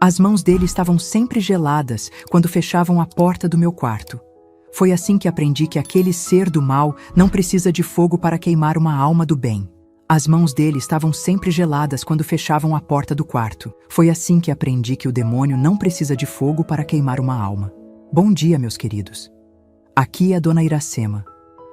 As mãos dele estavam sempre geladas quando fechavam a porta do meu quarto. Foi assim que aprendi que aquele ser do mal não precisa de fogo para queimar uma alma do bem. As mãos dele estavam sempre geladas quando fechavam a porta do quarto. Foi assim que aprendi que o demônio não precisa de fogo para queimar uma alma. Bom dia, meus queridos. Aqui é a Dona Iracema,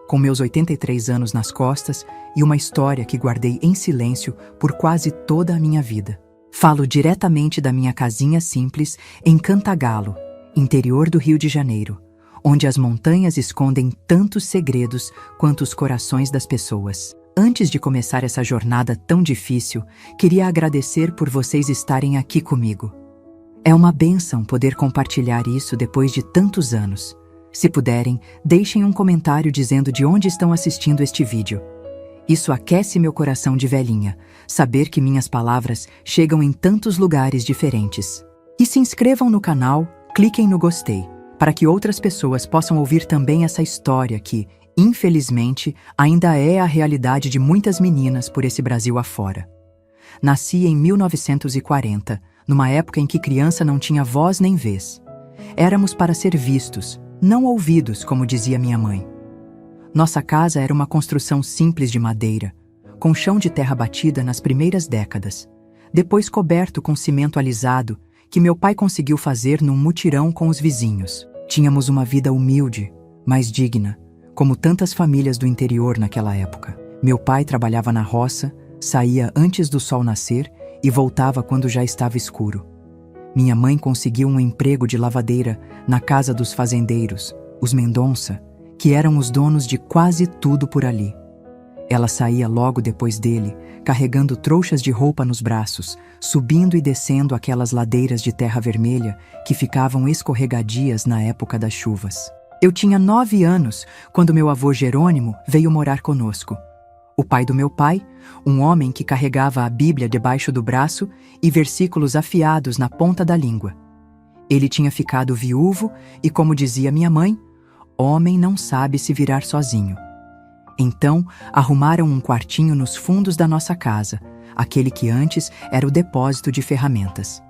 com meus 83 anos nas costas e uma história que guardei em silêncio por quase toda a minha vida. Falo diretamente da minha casinha simples em Cantagalo, interior do Rio de Janeiro, onde as montanhas escondem tantos segredos quanto os corações das pessoas. Antes de começar essa jornada tão difícil, queria agradecer por vocês estarem aqui comigo. É uma bênção poder compartilhar isso depois de tantos anos. Se puderem, deixem um comentário dizendo de onde estão assistindo este vídeo. Isso aquece meu coração de velhinha, saber que minhas palavras chegam em tantos lugares diferentes. E se inscrevam no canal, cliquem no gostei, para que outras pessoas possam ouvir também essa história que, infelizmente, ainda é a realidade de muitas meninas por esse Brasil afora. Nasci em 1940, numa época em que criança não tinha voz nem vez. Éramos para ser vistos, não ouvidos, como dizia minha mãe. Nossa casa era uma construção simples de madeira, com chão de terra batida nas primeiras décadas, depois coberto com cimento alisado, que meu pai conseguiu fazer num mutirão com os vizinhos. Tínhamos uma vida humilde, mas digna, como tantas famílias do interior naquela época. Meu pai trabalhava na roça, saía antes do sol nascer e voltava quando já estava escuro. Minha mãe conseguiu um emprego de lavadeira na casa dos fazendeiros, os Mendonça, que eram os donos de quase tudo por ali. Ela saía logo depois dele, carregando trouxas de roupa nos braços, subindo e descendo aquelas ladeiras de terra vermelha que ficavam escorregadias na época das chuvas. Eu tinha 9 anos quando meu avô Jerônimo veio morar conosco. O pai do meu pai, um homem que carregava a Bíblia debaixo do braço e versículos afiados na ponta da língua. Ele tinha ficado viúvo e, como dizia minha mãe, homem não sabe se virar sozinho. Então, arrumaram um quartinho nos fundos da nossa casa, aquele que antes era o depósito de ferramentas.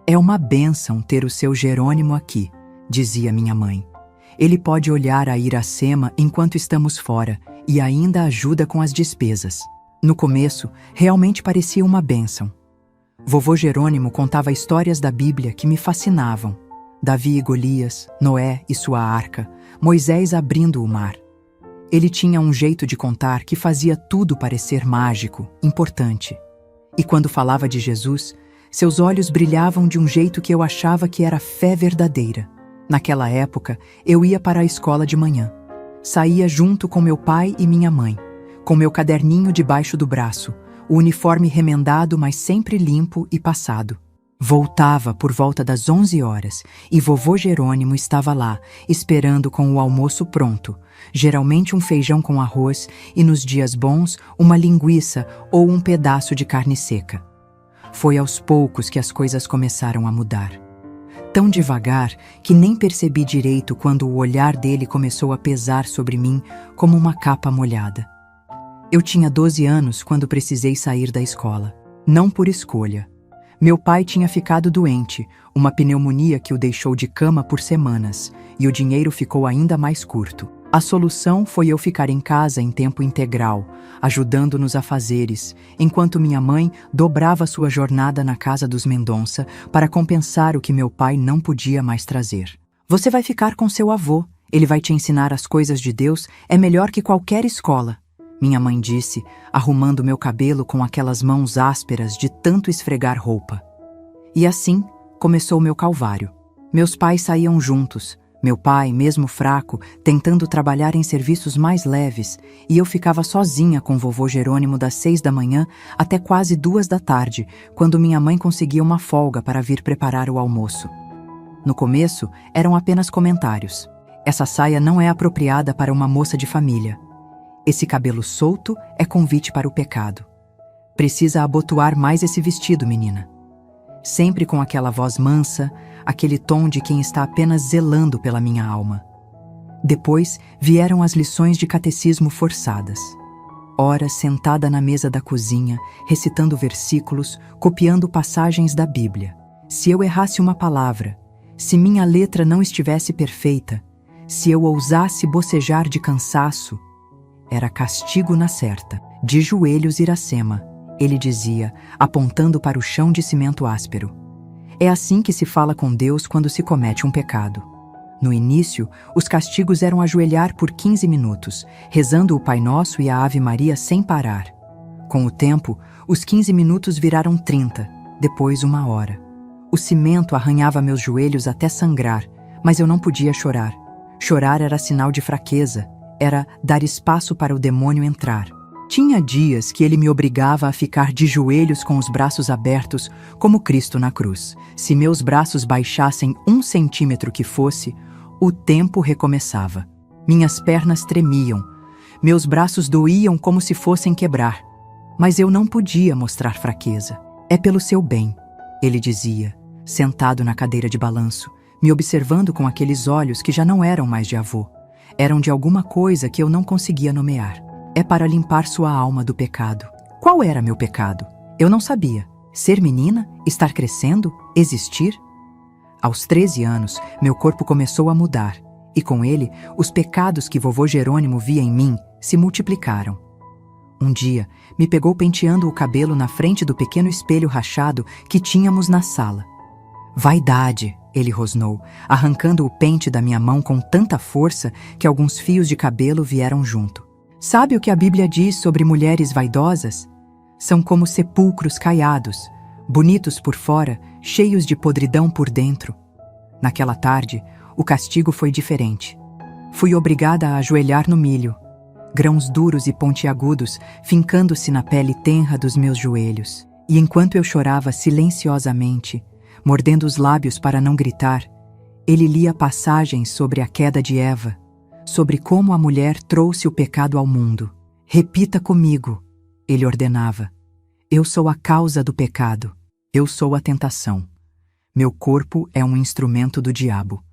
É uma bênção ter o seu Jerônimo aqui, dizia minha mãe. Ele pode olhar a Iracema enquanto estamos fora e ainda ajuda com as despesas. No começo, realmente parecia uma bênção. Vovô Jerônimo contava histórias da Bíblia que me fascinavam. Davi e Golias, Noé e sua arca, Moisés abrindo o mar. Ele tinha um jeito de contar que fazia tudo parecer mágico, importante. E quando falava de Jesus, seus olhos brilhavam de um jeito que eu achava que era fé verdadeira. Naquela época, eu ia para a escola de manhã. Saía junto com meu pai e minha mãe, com meu caderninho debaixo do braço, o uniforme remendado, mas sempre limpo e passado. Voltava por volta das 11 horas e vovô Jerônimo estava lá, esperando com o almoço pronto, geralmente um feijão com arroz e, nos dias bons, uma linguiça ou um pedaço de carne seca. Foi aos poucos que as coisas começaram a mudar. Tão devagar que nem percebi direito quando o olhar dele começou a pesar sobre mim como uma capa molhada. Eu tinha 12 anos quando precisei sair da escola. Não por escolha. Meu pai tinha ficado doente, uma pneumonia que o deixou de cama por semanas, e o dinheiro ficou ainda mais curto. A solução foi eu ficar em casa em tempo integral, ajudando nos afazeres, enquanto minha mãe dobrava sua jornada na casa dos Mendonça para compensar o que meu pai não podia mais trazer. Você vai ficar com seu avô, ele vai te ensinar as coisas de Deus, é melhor que qualquer escola, minha mãe disse, arrumando meu cabelo com aquelas mãos ásperas de tanto esfregar roupa. E assim começou meu calvário. Meus pais saíam juntos, meu pai, mesmo fraco, tentando trabalhar em serviços mais leves, e eu ficava sozinha com vovô Jerônimo das 6 da manhã até quase 2 da tarde, quando minha mãe conseguia uma folga para vir preparar o almoço. No começo, eram apenas comentários. Essa saia não é apropriada para uma moça de família. Esse cabelo solto é convite para o pecado. Precisa abotoar mais esse vestido, menina. Sempre com aquela voz mansa, aquele tom de quem está apenas zelando pela minha alma. Depois vieram as lições de catecismo forçadas. Horas sentada na mesa da cozinha, recitando versículos, copiando passagens da Bíblia. Se eu errasse uma palavra, se minha letra não estivesse perfeita, se eu ousasse bocejar de cansaço, era castigo na certa. De joelhos, Iracema, ele dizia, apontando para o chão de cimento áspero. É assim que se fala com Deus quando se comete um pecado. No início, os castigos eram ajoelhar por 15 minutos, rezando o Pai Nosso e a Ave Maria sem parar. Com o tempo, os 15 minutos viraram 30, depois 1 hora. O cimento arranhava meus joelhos até sangrar, mas eu não podia chorar. Chorar era sinal de fraqueza, era dar espaço para o demônio entrar. Tinha dias que ele me obrigava a ficar de joelhos com os braços abertos, como Cristo na cruz. Se meus braços baixassem 1 centímetro que fosse, o tempo recomeçava. Minhas pernas tremiam, meus braços doíam como se fossem quebrar. Mas eu não podia mostrar fraqueza. É pelo seu bem, ele dizia, sentado na cadeira de balanço, me observando com aqueles olhos que já não eram mais de avô. Eram de alguma coisa que eu não conseguia nomear. É para limpar sua alma do pecado. Qual era meu pecado? Eu não sabia. Ser menina? Estar crescendo? Existir? Aos 13 anos, meu corpo começou a mudar, e com ele, os pecados que vovô Jerônimo via em mim se multiplicaram. Um dia, me pegou penteando o cabelo na frente do pequeno espelho rachado que tínhamos na sala. Vaidade, ele rosnou, arrancando o pente da minha mão com tanta força que alguns fios de cabelo vieram junto. Sabe o que a Bíblia diz sobre mulheres vaidosas? São como sepulcros caiados, bonitos por fora, cheios de podridão por dentro. Naquela tarde, o castigo foi diferente. Fui obrigada a ajoelhar no milho, grãos duros e pontiagudos fincando-se na pele tenra dos meus joelhos. E enquanto eu chorava silenciosamente, mordendo os lábios para não gritar, ele lia passagens sobre a queda de Eva, sobre como a mulher trouxe o pecado ao mundo. Repita comigo, ele ordenava. Eu sou a causa do pecado. Eu sou a tentação. Meu corpo é um instrumento do diabo.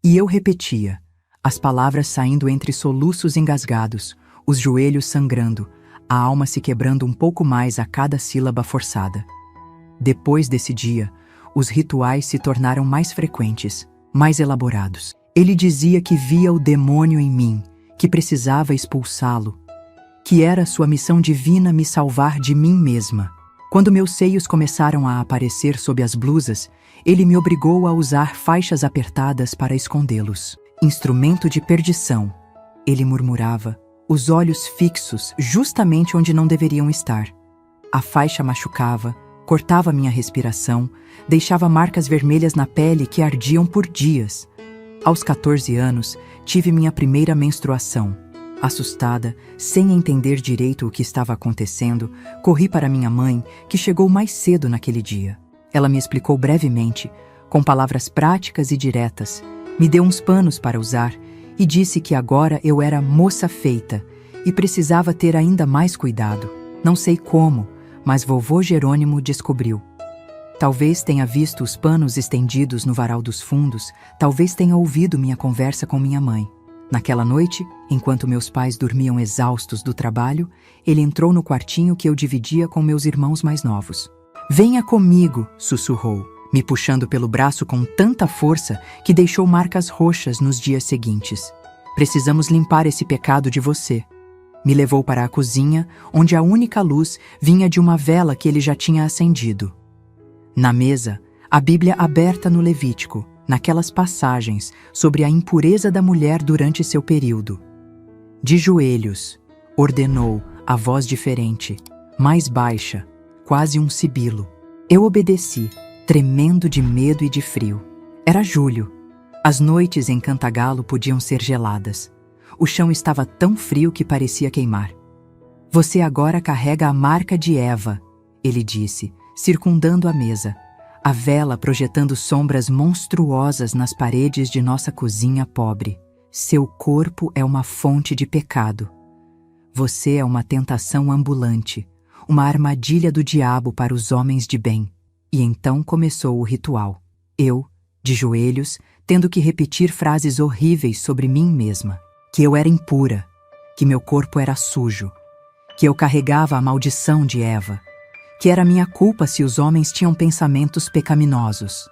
E eu repetia, as palavras saindo entre soluços engasgados, os joelhos sangrando, a alma se quebrando um pouco mais a cada sílaba forçada. Depois desse dia, os rituais se tornaram mais frequentes, mais elaborados. Ele dizia que via o demônio em mim, que precisava expulsá-lo, que era sua missão divina me salvar de mim mesma. Quando meus seios começaram a aparecer sob as blusas, ele me obrigou a usar faixas apertadas para escondê-los. Instrumento de perdição, ele murmurava, os olhos fixos justamente onde não deveriam estar. A faixa machucava, cortava minha respiração, deixava marcas vermelhas na pele que ardiam por dias. Aos 14 anos, tive minha primeira menstruação. Assustada, sem entender direito o que estava acontecendo, corri para minha mãe, que chegou mais cedo naquele dia. Ela me explicou brevemente, com palavras práticas e diretas, me deu uns panos para usar e disse que agora eu era moça feita e precisava ter ainda mais cuidado. Não sei como, mas vovô Jerônimo descobriu. Talvez tenha visto os panos estendidos no varal dos fundos, talvez tenha ouvido minha conversa com minha mãe. Naquela noite, enquanto meus pais dormiam exaustos do trabalho, ele entrou no quartinho que eu dividia com meus irmãos mais novos. "Venha comigo", sussurrou, me puxando pelo braço com tanta força que deixou marcas roxas nos dias seguintes. "Precisamos limpar esse pecado de você." Me levou para a cozinha, onde a única luz vinha de uma vela que ele já tinha acendido. Na mesa, a Bíblia aberta no Levítico, naquelas passagens sobre a impureza da mulher durante seu período. De joelhos, ordenou, a voz diferente, mais baixa, quase um sibilo. Eu obedeci, tremendo de medo e de frio. Era julho. As noites em Cantagalo podiam ser geladas. O chão estava tão frio que parecia queimar. "Você agora carrega a marca de Eva", ele disse, circundando a mesa, a vela projetando sombras monstruosas nas paredes de nossa cozinha pobre. "Seu corpo é uma fonte de pecado. Você é uma tentação ambulante, uma armadilha do diabo para os homens de bem." E então começou o ritual. Eu, de joelhos, tendo que repetir frases horríveis sobre mim mesma. Que eu era impura, que meu corpo era sujo, que eu carregava a maldição de Eva, que era minha culpa se os homens tinham pensamentos pecaminosos.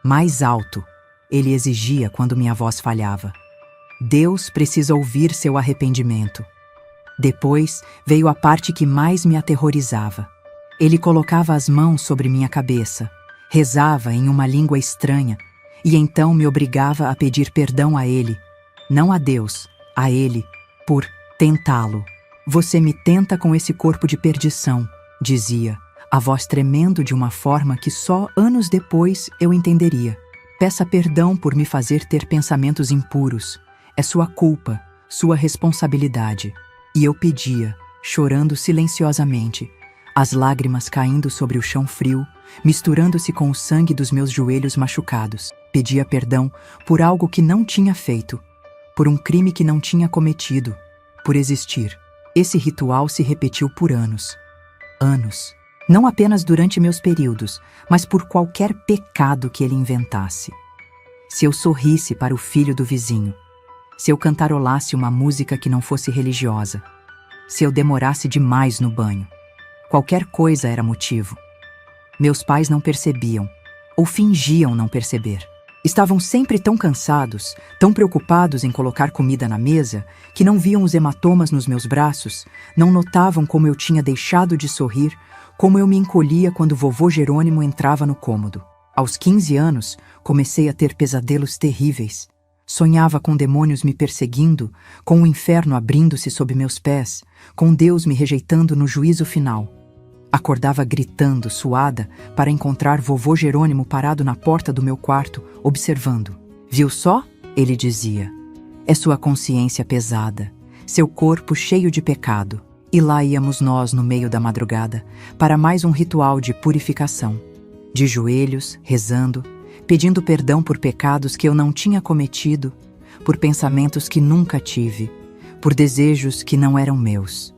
Mais alto, ele exigia quando minha voz falhava. Deus precisa ouvir seu arrependimento. Depois veio a parte que mais me aterrorizava. Ele colocava as mãos sobre minha cabeça, rezava em uma língua estranha e então me obrigava a pedir perdão a ele, não a Deus, a ele, por tentá-lo. Você me tenta com esse corpo de perdição, dizia, a voz tremendo de uma forma que só anos depois eu entenderia. Peça perdão por me fazer ter pensamentos impuros. É sua culpa, sua responsabilidade. E eu pedia, chorando silenciosamente, as lágrimas caindo sobre o chão frio, misturando-se com o sangue dos meus joelhos machucados. Pedia perdão por algo que não tinha feito, por um crime que não tinha cometido, por existir. Esse ritual se repetiu por anos. Anos. Não apenas durante meus períodos, mas por qualquer pecado que ele inventasse. Se eu sorrisse para o filho do vizinho, se eu cantarolasse uma música que não fosse religiosa, se eu demorasse demais no banho, qualquer coisa era motivo. Meus pais não percebiam, ou fingiam não perceber. Estavam sempre tão cansados, tão preocupados em colocar comida na mesa, que não viam os hematomas nos meus braços, não notavam como eu tinha deixado de sorrir, como eu me encolhia quando vovô Jerônimo entrava no cômodo. Aos 15 anos, comecei a ter pesadelos terríveis. Sonhava com demônios me perseguindo, com o inferno abrindo-se sob meus pés, com Deus me rejeitando no juízo final. Acordava gritando, suada, para encontrar vovô Jerônimo parado na porta do meu quarto, observando. Viu só? Ele dizia. É sua consciência pesada, seu corpo cheio de pecado. E lá íamos nós no meio da madrugada, para mais um ritual de purificação. De joelhos, rezando, pedindo perdão por pecados que eu não tinha cometido, por pensamentos que nunca tive, por desejos que não eram meus.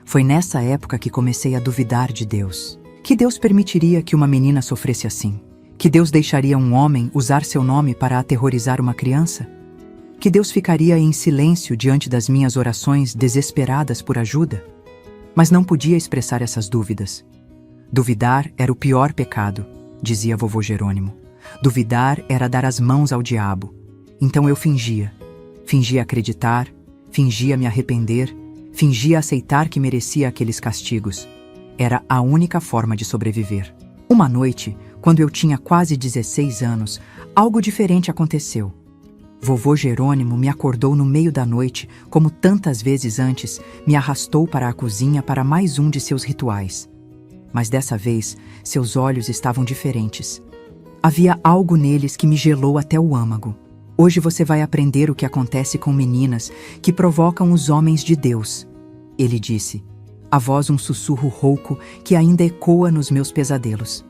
Foi nessa época que comecei a duvidar de Deus. Que Deus permitiria que uma menina sofresse assim? Que Deus deixaria um homem usar seu nome para aterrorizar uma criança? Que Deus ficaria em silêncio diante das minhas orações desesperadas por ajuda? Mas não podia expressar essas dúvidas. Duvidar era o pior pecado, dizia vovô Jerônimo. Duvidar era dar as mãos ao diabo. Então eu fingia. Fingia acreditar, fingia me arrepender, fingia aceitar que merecia aqueles castigos. Era a única forma de sobreviver. Uma noite, quando eu tinha quase 16 anos, algo diferente aconteceu. Vovô Jerônimo me acordou no meio da noite, como tantas vezes antes, me arrastou para a cozinha para mais um de seus rituais. Mas dessa vez, seus olhos estavam diferentes. Havia algo neles que me gelou até o âmago. Hoje você vai aprender o que acontece com meninas que provocam os homens de Deus. Ele disse, a voz um sussurro rouco que ainda ecoa nos meus pesadelos.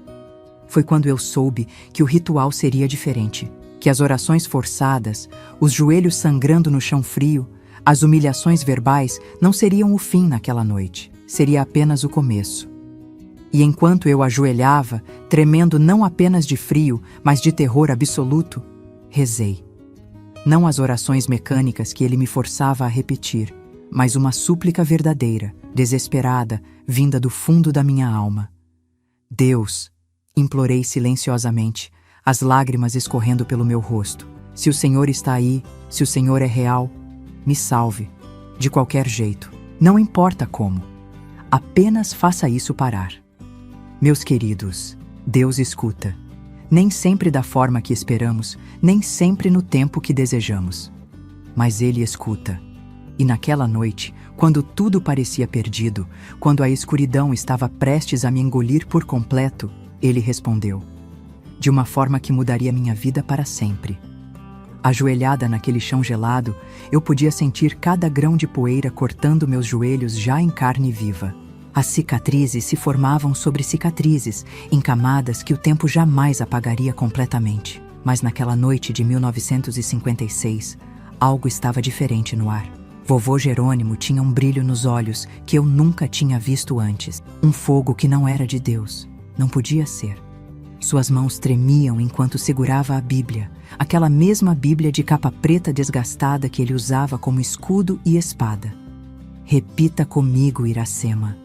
Foi quando eu soube que o ritual seria diferente. Que as orações forçadas, os joelhos sangrando no chão frio, as humilhações verbais não seriam o fim naquela noite, seria apenas o começo. E enquanto eu ajoelhava, tremendo não apenas de frio, mas de terror absoluto, rezei. Não as orações mecânicas que ele me forçava a repetir, mas uma súplica verdadeira, desesperada, vinda do fundo da minha alma. Deus, implorei silenciosamente, as lágrimas escorrendo pelo meu rosto. Se o Senhor está aí, se o Senhor é real, me salve, de qualquer jeito, não importa como. Apenas faça isso parar. Meus queridos, Deus escuta. Nem sempre da forma que esperamos, nem sempre no tempo que desejamos. Mas Ele escuta. E naquela noite, quando tudo parecia perdido, quando a escuridão estava prestes a me engolir por completo, Ele respondeu. De uma forma que mudaria minha vida para sempre. Ajoelhada naquele chão gelado, eu podia sentir cada grão de poeira cortando meus joelhos já em carne viva. As cicatrizes se formavam sobre cicatrizes, em camadas que o tempo jamais apagaria completamente. Mas naquela noite de 1956, algo estava diferente no ar. Vovô Jerônimo tinha um brilho nos olhos que eu nunca tinha visto antes. Um fogo que não era de Deus. Não podia ser. Suas mãos tremiam enquanto segurava a Bíblia, aquela mesma Bíblia de capa preta desgastada que ele usava como escudo e espada. Repita comigo, Iracema.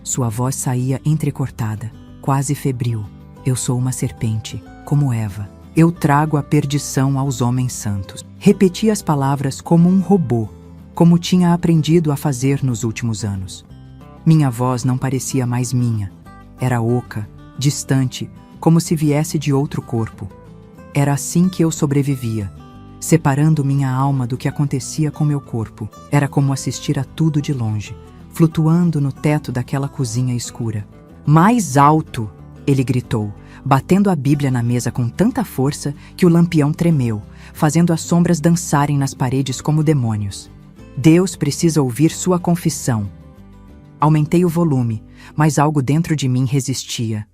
Sua voz saía entrecortada, quase febril. Eu sou uma serpente, como Eva. Eu trago a perdição aos homens santos. Repetia as palavras como um robô, como tinha aprendido a fazer nos últimos anos. Minha voz não parecia mais minha. Era oca, distante, como se viesse de outro corpo. Era assim que eu sobrevivia, separando minha alma do que acontecia com meu corpo. Era como assistir a tudo de longe, flutuando no teto daquela cozinha escura. Mais alto! Ele gritou, batendo a Bíblia na mesa com tanta força que o lampião tremeu, fazendo as sombras dançarem nas paredes como demônios. Deus precisa ouvir sua confissão. Aumentei o volume, mas algo dentro de mim resistia.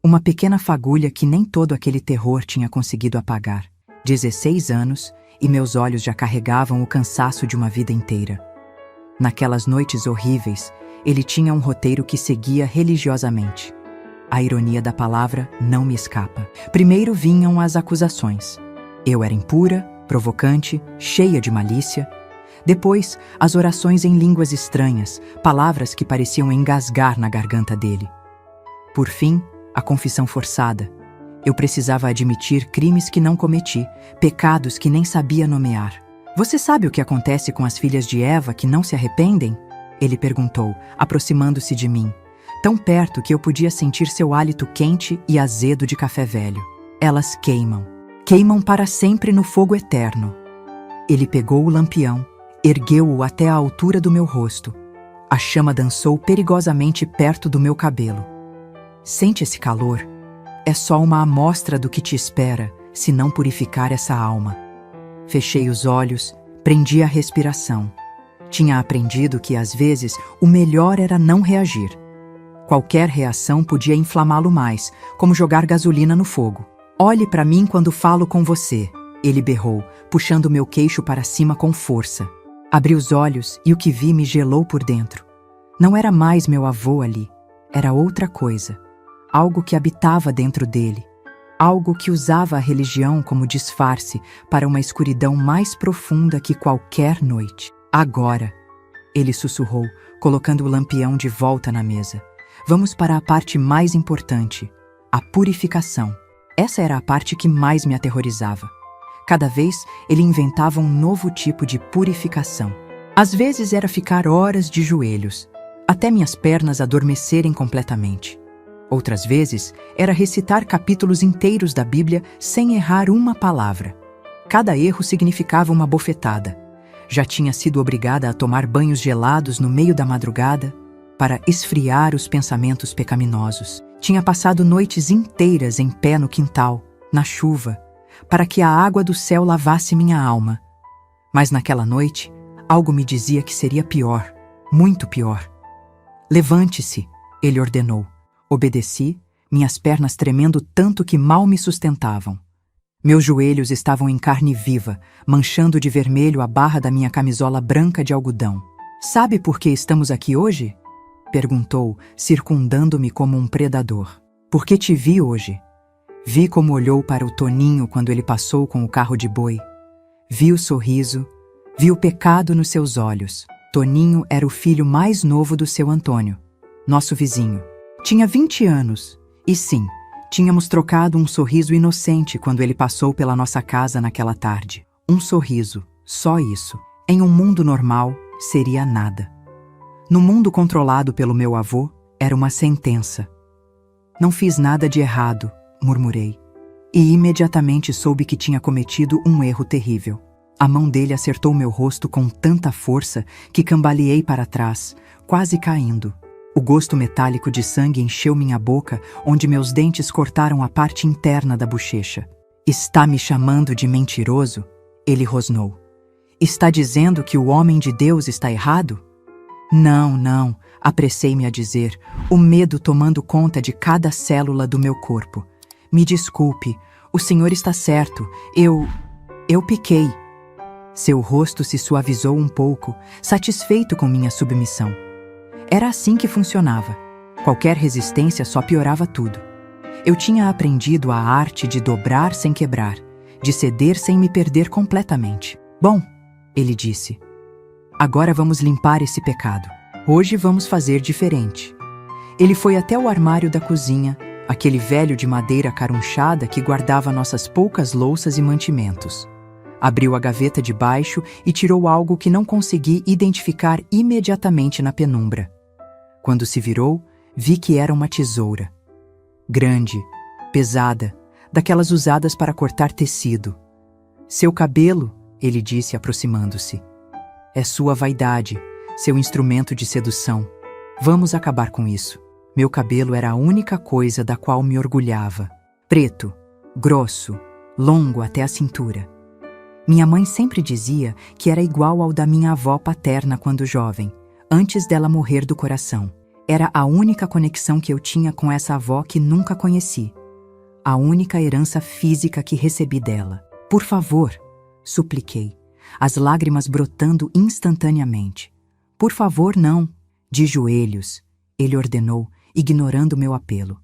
Uma pequena fagulha que nem todo aquele terror tinha conseguido apagar. 16 anos, e meus olhos já carregavam o cansaço de uma vida inteira. Naquelas noites horríveis, ele tinha um roteiro que seguia religiosamente. A ironia da palavra não me escapa. Primeiro vinham as acusações. Eu era impura, provocante, cheia de malícia. Depois, as orações em línguas estranhas, palavras que pareciam engasgar na garganta dele. Por fim, a confissão forçada. Eu precisava admitir crimes que não cometi, pecados que nem sabia nomear. Você sabe o que acontece com as filhas de Eva que não se arrependem? Ele perguntou, aproximando-se de mim, tão perto que eu podia sentir seu hálito quente e azedo de café velho. Elas queimam. Queimam para sempre no fogo eterno. Ele pegou o lampião, ergueu-o até a altura do meu rosto. A chama dançou perigosamente perto do meu cabelo. Sente esse calor? É só uma amostra do que te espera, se não purificar essa alma. Fechei os olhos, prendi a respiração. Tinha aprendido que, às vezes, o melhor era não reagir. Qualquer reação podia inflamá-lo mais, como jogar gasolina no fogo. Olhe para mim quando falo com você, ele berrou, puxando meu queixo para cima com força. Abri os olhos e o que vi me gelou por dentro. Não era mais meu avô ali, era outra coisa. Algo que habitava dentro dele. Algo que usava a religião como disfarce para uma escuridão mais profunda que qualquer noite. Agora, ele sussurrou, colocando o lampião de volta na mesa. Vamos para a parte mais importante, a purificação. Essa era a parte que mais me aterrorizava. Cada vez, ele inventava um novo tipo de purificação. Às vezes era ficar horas de joelhos, até minhas pernas adormecerem completamente. Outras vezes, era recitar capítulos inteiros da Bíblia sem errar uma palavra. Cada erro significava uma bofetada. Já tinha sido obrigada a tomar banhos gelados no meio da madrugada para esfriar os pensamentos pecaminosos. Tinha passado noites inteiras em pé no quintal, na chuva, para que a água do céu lavasse minha alma. Mas naquela noite, algo me dizia que seria pior, muito pior. Levante-se, ele ordenou. Obedeci, minhas pernas tremendo tanto que mal me sustentavam. Meus joelhos estavam em carne viva, manchando de vermelho a barra da minha camisola branca de algodão. Sabe por que estamos aqui hoje? Perguntou, circundando-me como um predador. Porque te vi hoje. Vi como olhou para o Toninho quando ele passou com o carro de boi. Vi o sorriso, vi o pecado nos seus olhos. Toninho era o filho mais novo do seu Antônio, nosso vizinho. Tinha 20 anos, e sim, tínhamos trocado um sorriso inocente quando ele passou pela nossa casa naquela tarde. Um sorriso, só isso. Em um mundo normal, seria nada. No mundo controlado pelo meu avô, era uma sentença. Não fiz nada de errado, murmurei. E imediatamente soube que tinha cometido um erro terrível. A mão dele acertou meu rosto com tanta força que cambaleei para trás, quase caindo. O gosto metálico de sangue encheu minha boca, onde meus dentes cortaram a parte interna da bochecha. Está me chamando de mentiroso? Ele rosnou. Está dizendo que o homem de Deus está errado? Não, apressei-me a dizer, o medo tomando conta de cada célula do meu corpo. Me desculpe, o senhor está certo, eu piquei. Seu rosto se suavizou um pouco, satisfeito com minha submissão. Era assim que funcionava. Qualquer resistência só piorava tudo. Eu tinha aprendido a arte de dobrar sem quebrar, de ceder sem me perder completamente. Bom, ele disse, agora vamos limpar esse pecado. Hoje vamos fazer diferente. Ele foi até o armário da cozinha, aquele velho de madeira carunchada que guardava nossas poucas louças e mantimentos. Abriu a gaveta de baixo e tirou algo que não consegui identificar imediatamente na penumbra. Quando se virou, vi que era uma tesoura. Grande, pesada, daquelas usadas para cortar tecido. Seu cabelo, ele disse aproximando-se. É sua vaidade, seu instrumento de sedução. Vamos acabar com isso. Meu cabelo era a única coisa da qual me orgulhava. Preto, grosso, longo até a cintura. Minha mãe sempre dizia que era igual ao da minha avó paterna quando jovem, antes dela morrer do coração. Era a única conexão que eu tinha com essa avó que nunca conheci. A única herança física que recebi dela. Por favor, supliquei, as lágrimas brotando instantaneamente. Por favor, não. De joelhos, ele ordenou, ignorando meu apelo.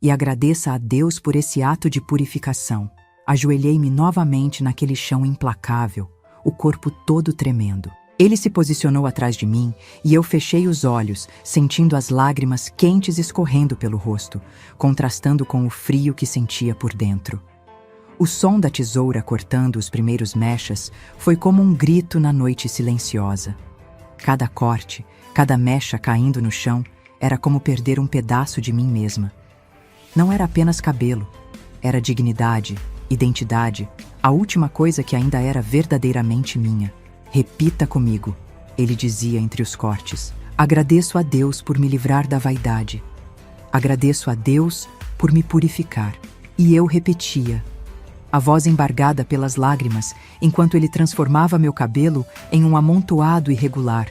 E agradeça a Deus por esse ato de purificação. Ajoelhei-me novamente naquele chão implacável, o corpo todo tremendo. Ele se posicionou atrás de mim e eu fechei os olhos, sentindo as lágrimas quentes escorrendo pelo rosto, contrastando com o frio que sentia por dentro. O som da tesoura cortando os primeiros mechas foi como um grito na noite silenciosa. Cada corte, cada mecha caindo no chão, era como perder um pedaço de mim mesma. Não era apenas cabelo, era dignidade, identidade, a última coisa que ainda era verdadeiramente minha. Repita comigo, ele dizia entre os cortes. Agradeço a Deus por me livrar da vaidade. Agradeço a Deus por me purificar. E eu repetia, a voz embargada pelas lágrimas, enquanto ele transformava meu cabelo em um amontoado irregular,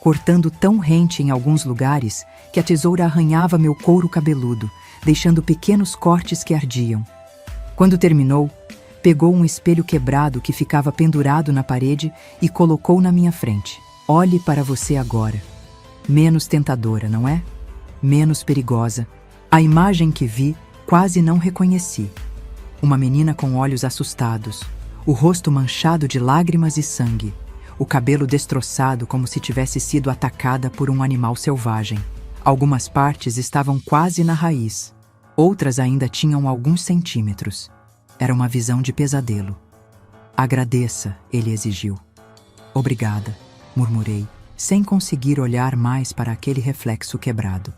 cortando tão rente em alguns lugares que a tesoura arranhava meu couro cabeludo, deixando pequenos cortes que ardiam. Quando terminou, pegou um espelho quebrado que ficava pendurado na parede e colocou na minha frente. Olhe para você agora. Menos tentadora, não é? Menos perigosa. A imagem que vi quase não reconheci. Uma menina com olhos assustados, o rosto manchado de lágrimas e sangue, o cabelo destroçado como se tivesse sido atacada por um animal selvagem. Algumas partes estavam quase na raiz, outras ainda tinham alguns centímetros. Era uma visão de pesadelo. Agradeça, ele exigiu. Obrigada, murmurei, sem conseguir olhar mais para aquele reflexo quebrado.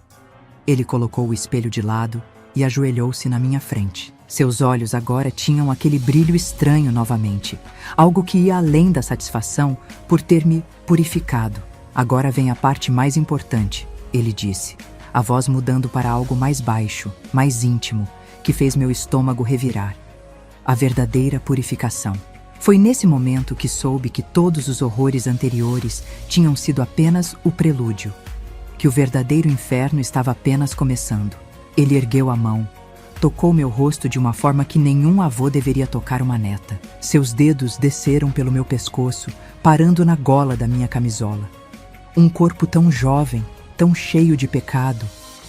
Ele colocou o espelho de lado e ajoelhou-se na minha frente. Seus olhos agora tinham aquele brilho estranho novamente, algo que ia além da satisfação por ter me purificado. Agora vem a parte mais importante, ele disse, a voz mudando para algo mais baixo, mais íntimo, que fez meu estômago revirar. A verdadeira purificação. Foi nesse momento que soube que todos os horrores anteriores tinham sido apenas o prelúdio, que o verdadeiro inferno estava apenas começando. Ele ergueu a mão, tocou meu rosto de uma forma que nenhum avô deveria tocar uma neta. Seus dedos desceram pelo meu pescoço, parando na gola da minha camisola. Um corpo tão jovem, tão cheio de pecado,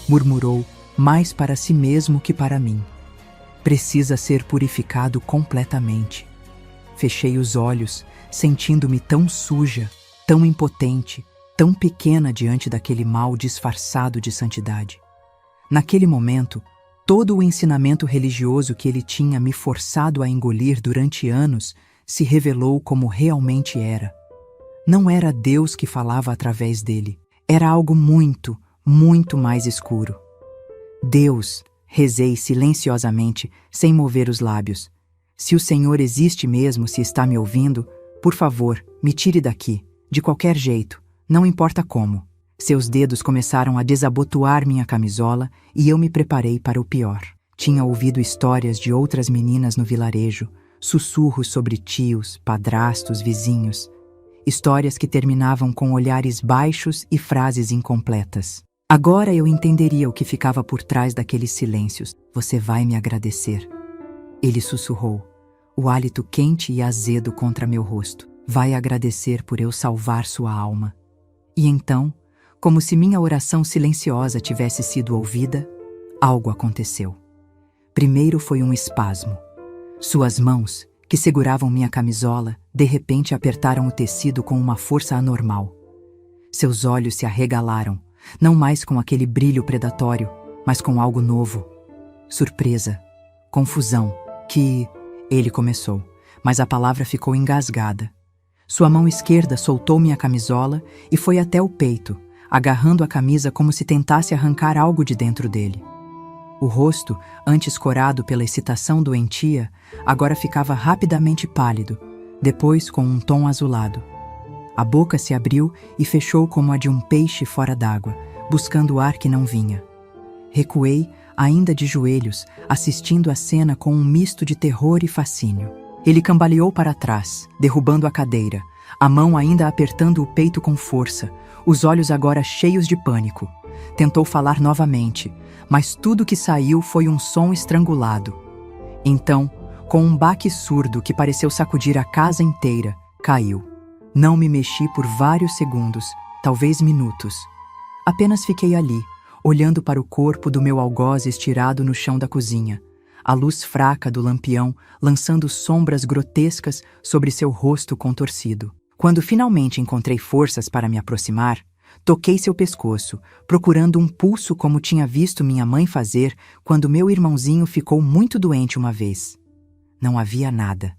murmurou, mais para si mesmo que para mim. Precisa ser purificado completamente. Fechei os olhos, sentindo-me tão suja, tão impotente, tão pequena diante daquele mal disfarçado de santidade. Naquele momento, todo o ensinamento religioso que ele tinha me forçado a engolir durante anos se revelou como realmente era. Não era Deus que falava através dele. Era algo muito, muito mais escuro. Deus, rezei silenciosamente, sem mover os lábios. Se o Senhor existe mesmo, se está me ouvindo, por favor, me tire daqui, de qualquer jeito, não importa como. Seus dedos começaram a desabotoar minha camisola e eu me preparei para o pior. Tinha ouvido histórias de outras meninas no vilarejo, sussurros sobre tios, padrastos, vizinhos. Histórias que terminavam com olhares baixos e frases incompletas. Agora eu entenderia o que ficava por trás daqueles silêncios. Você vai me agradecer. Ele sussurrou, o hálito quente e azedo contra meu rosto. Vai agradecer por eu salvar sua alma. E então, como se minha oração silenciosa tivesse sido ouvida, algo aconteceu. Primeiro foi um espasmo. Suas mãos, que seguravam minha camisola, de repente apertaram o tecido com uma força anormal. Seus olhos se arregalaram, não mais com aquele brilho predatório, mas com algo novo. Surpresa, confusão, que... Ele começou, mas a palavra ficou engasgada. Sua mão esquerda soltou minha camisola e foi até o peito, agarrando a camisa como se tentasse arrancar algo de dentro dele. O rosto, antes corado pela excitação doentia, agora ficava rapidamente pálido, depois com um tom azulado. A boca se abriu e fechou como a de um peixe fora d'água, buscando o ar que não vinha. Recuei, ainda de joelhos, assistindo a cena com um misto de terror e fascínio. Ele cambaleou para trás, derrubando a cadeira, a mão ainda apertando o peito com força, os olhos agora cheios de pânico. Tentou falar novamente, mas tudo que saiu foi um som estrangulado. Então, com um baque surdo que pareceu sacudir a casa inteira, caiu. Não me mexi por vários segundos, talvez minutos. Apenas fiquei ali, olhando para o corpo do meu algoz estirado no chão da cozinha, a luz fraca do lampião lançando sombras grotescas sobre seu rosto contorcido. Quando finalmente encontrei forças para me aproximar, toquei seu pescoço, procurando um pulso como tinha visto minha mãe fazer quando meu irmãozinho ficou muito doente uma vez. Não havia nada.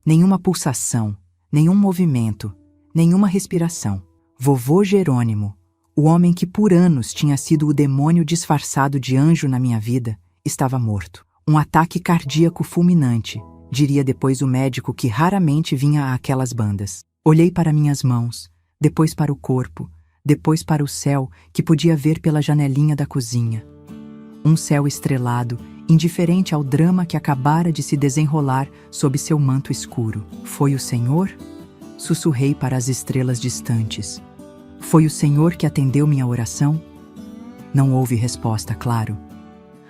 Nenhuma pulsação, nenhum movimento, nenhuma respiração. Vovô Jerônimo, o homem que por anos tinha sido o demônio disfarçado de anjo na minha vida, estava morto. Um ataque cardíaco fulminante, diria depois o médico que raramente vinha àquelas bandas. Olhei para minhas mãos, depois para o corpo, depois para o céu que podia ver pela janelinha da cozinha. Um céu estrelado, indiferente ao drama que acabara de se desenrolar sob seu manto escuro. Foi o Senhor? Sussurrei para as estrelas distantes. Foi o Senhor que atendeu minha oração? Não houve resposta, claro.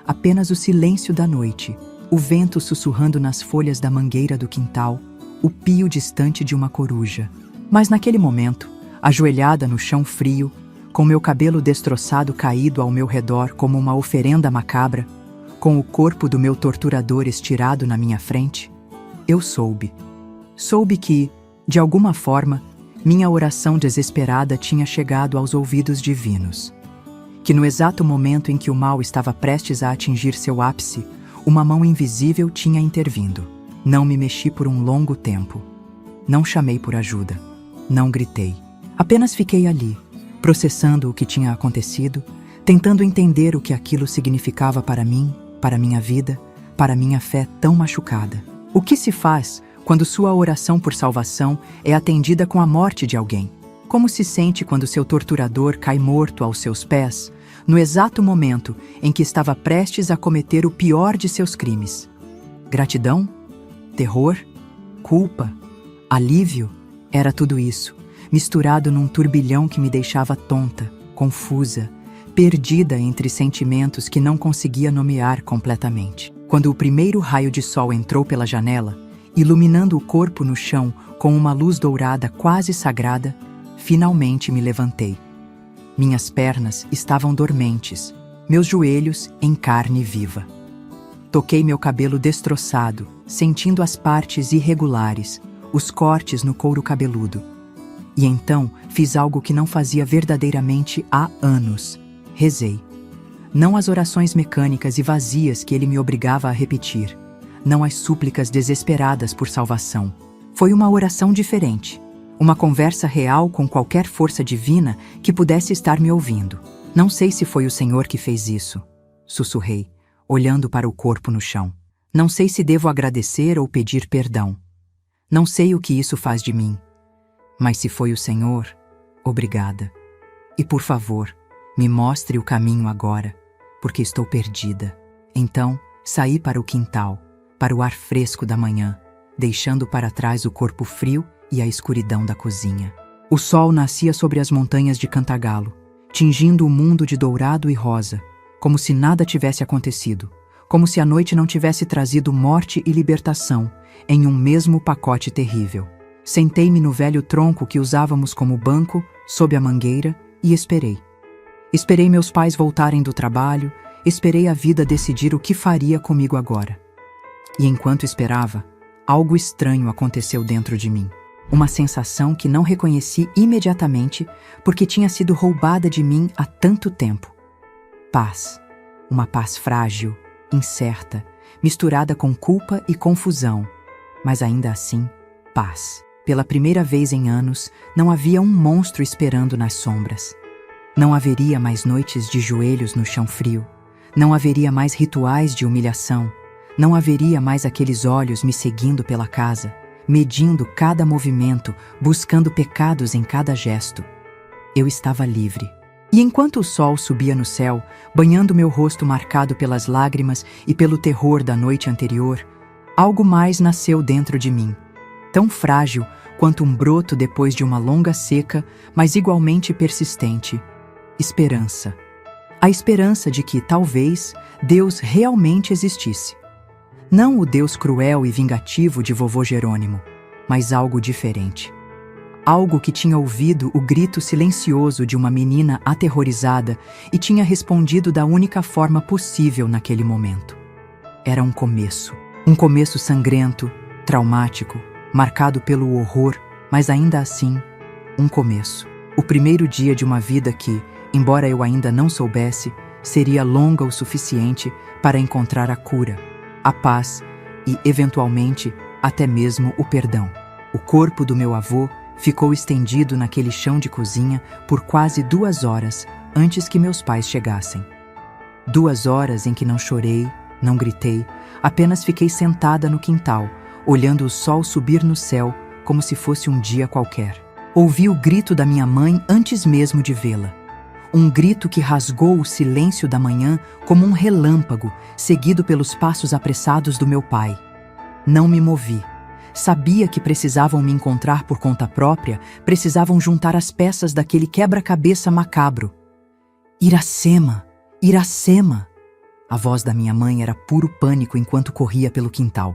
Apenas o silêncio da noite, o vento sussurrando nas folhas da mangueira do quintal, o pio distante de uma coruja. Mas naquele momento, ajoelhada no chão frio, com meu cabelo destroçado caído ao meu redor como uma oferenda macabra, com o corpo do meu torturador estirado na minha frente, eu soube. Soube que, de alguma forma, minha oração desesperada tinha chegado aos ouvidos divinos. Que no exato momento em que o mal estava prestes a atingir seu ápice, uma mão invisível tinha intervindo. Não me mexi por um longo tempo. Não chamei por ajuda. Não gritei. Apenas fiquei ali, processando o que tinha acontecido, tentando entender o que aquilo significava para mim, para minha vida, para minha fé tão machucada. O que se faz quando sua oração por salvação é atendida com a morte de alguém? Como se sente quando seu torturador cai morto aos seus pés, no exato momento em que estava prestes a cometer o pior de seus crimes? Gratidão? Terror? Culpa? Alívio? Era tudo isso, misturado num turbilhão que me deixava tonta, confusa, perdida entre sentimentos que não conseguia nomear completamente. Quando o primeiro raio de sol entrou pela janela, iluminando o corpo no chão com uma luz dourada quase sagrada, finalmente me levantei. Minhas pernas estavam dormentes, meus joelhos em carne viva. Toquei meu cabelo destroçado, sentindo as partes irregulares, os cortes no couro cabeludo. E então fiz algo que não fazia verdadeiramente há anos. Rezei. Não as orações mecânicas e vazias que ele me obrigava a repetir. Não as súplicas desesperadas por salvação. Foi uma oração diferente. Uma conversa real com qualquer força divina que pudesse estar me ouvindo. Não sei se foi o Senhor que fez isso, sussurrei, olhando para o corpo no chão. Não sei se devo agradecer ou pedir perdão. Não sei o que isso faz de mim. Mas se foi o Senhor, obrigada. E por favor, me mostre o caminho agora, porque estou perdida. Então, saí para o quintal, para o ar fresco da manhã, deixando para trás o corpo frio e a escuridão da cozinha. O sol nascia sobre as montanhas de Cantagalo, tingindo o mundo de dourado e rosa, como se nada tivesse acontecido, como se a noite não tivesse trazido morte e libertação em um mesmo pacote terrível. Sentei-me no velho tronco que usávamos como banco, sob a mangueira, e esperei. Esperei meus pais voltarem do trabalho, esperei a vida decidir o que faria comigo agora. E enquanto esperava, algo estranho aconteceu dentro de mim. Uma sensação que não reconheci imediatamente porque tinha sido roubada de mim há tanto tempo. Paz. Uma paz frágil, incerta, misturada com culpa e confusão, mas ainda assim, paz. Pela primeira vez em anos, não havia um monstro esperando nas sombras. Não haveria mais noites de joelhos no chão frio. Não haveria mais rituais de humilhação. Não haveria mais aqueles olhos me seguindo pela casa, medindo cada movimento, buscando pecados em cada gesto. Eu estava livre. E enquanto o sol subia no céu, banhando meu rosto marcado pelas lágrimas e pelo terror da noite anterior, algo mais nasceu dentro de mim, tão frágil quanto um broto depois de uma longa seca, mas igualmente persistente. Esperança. A esperança de que, talvez, Deus realmente existisse. Não o Deus cruel e vingativo de vovô Jerônimo, mas algo diferente. Algo que tinha ouvido o grito silencioso de uma menina aterrorizada e tinha respondido da única forma possível naquele momento. Era um começo sangrento, traumático, marcado pelo horror, mas ainda assim, um começo. O primeiro dia de uma vida que, embora eu ainda não soubesse, seria longa o suficiente para encontrar a cura, a paz e, eventualmente, até mesmo o perdão. O corpo do meu avô ficou estendido naquele chão de cozinha por quase 2 horas antes que meus pais chegassem. 2 horas em que não chorei, não gritei, apenas fiquei sentada no quintal, olhando o sol subir no céu como se fosse um dia qualquer. Ouvi o grito da minha mãe antes mesmo de vê-la. Um grito que rasgou o silêncio da manhã como um relâmpago, seguido pelos passos apressados do meu pai. Não me movi. Sabia que precisavam me encontrar por conta própria, precisavam juntar as peças daquele quebra-cabeça macabro. Iracema! Iracema! A voz da minha mãe era puro pânico enquanto corria pelo quintal.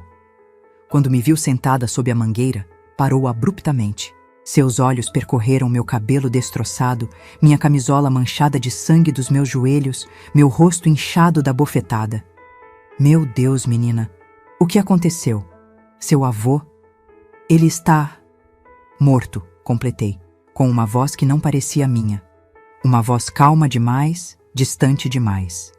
Quando me viu sentada sob a mangueira, parou abruptamente. Seus olhos percorreram meu cabelo destroçado, minha camisola manchada de sangue dos meus joelhos, meu rosto inchado da bofetada. Meu Deus, menina, o que aconteceu? Seu avô? Ele está morto, completei, com uma voz que não parecia minha. Uma voz calma demais, distante demais.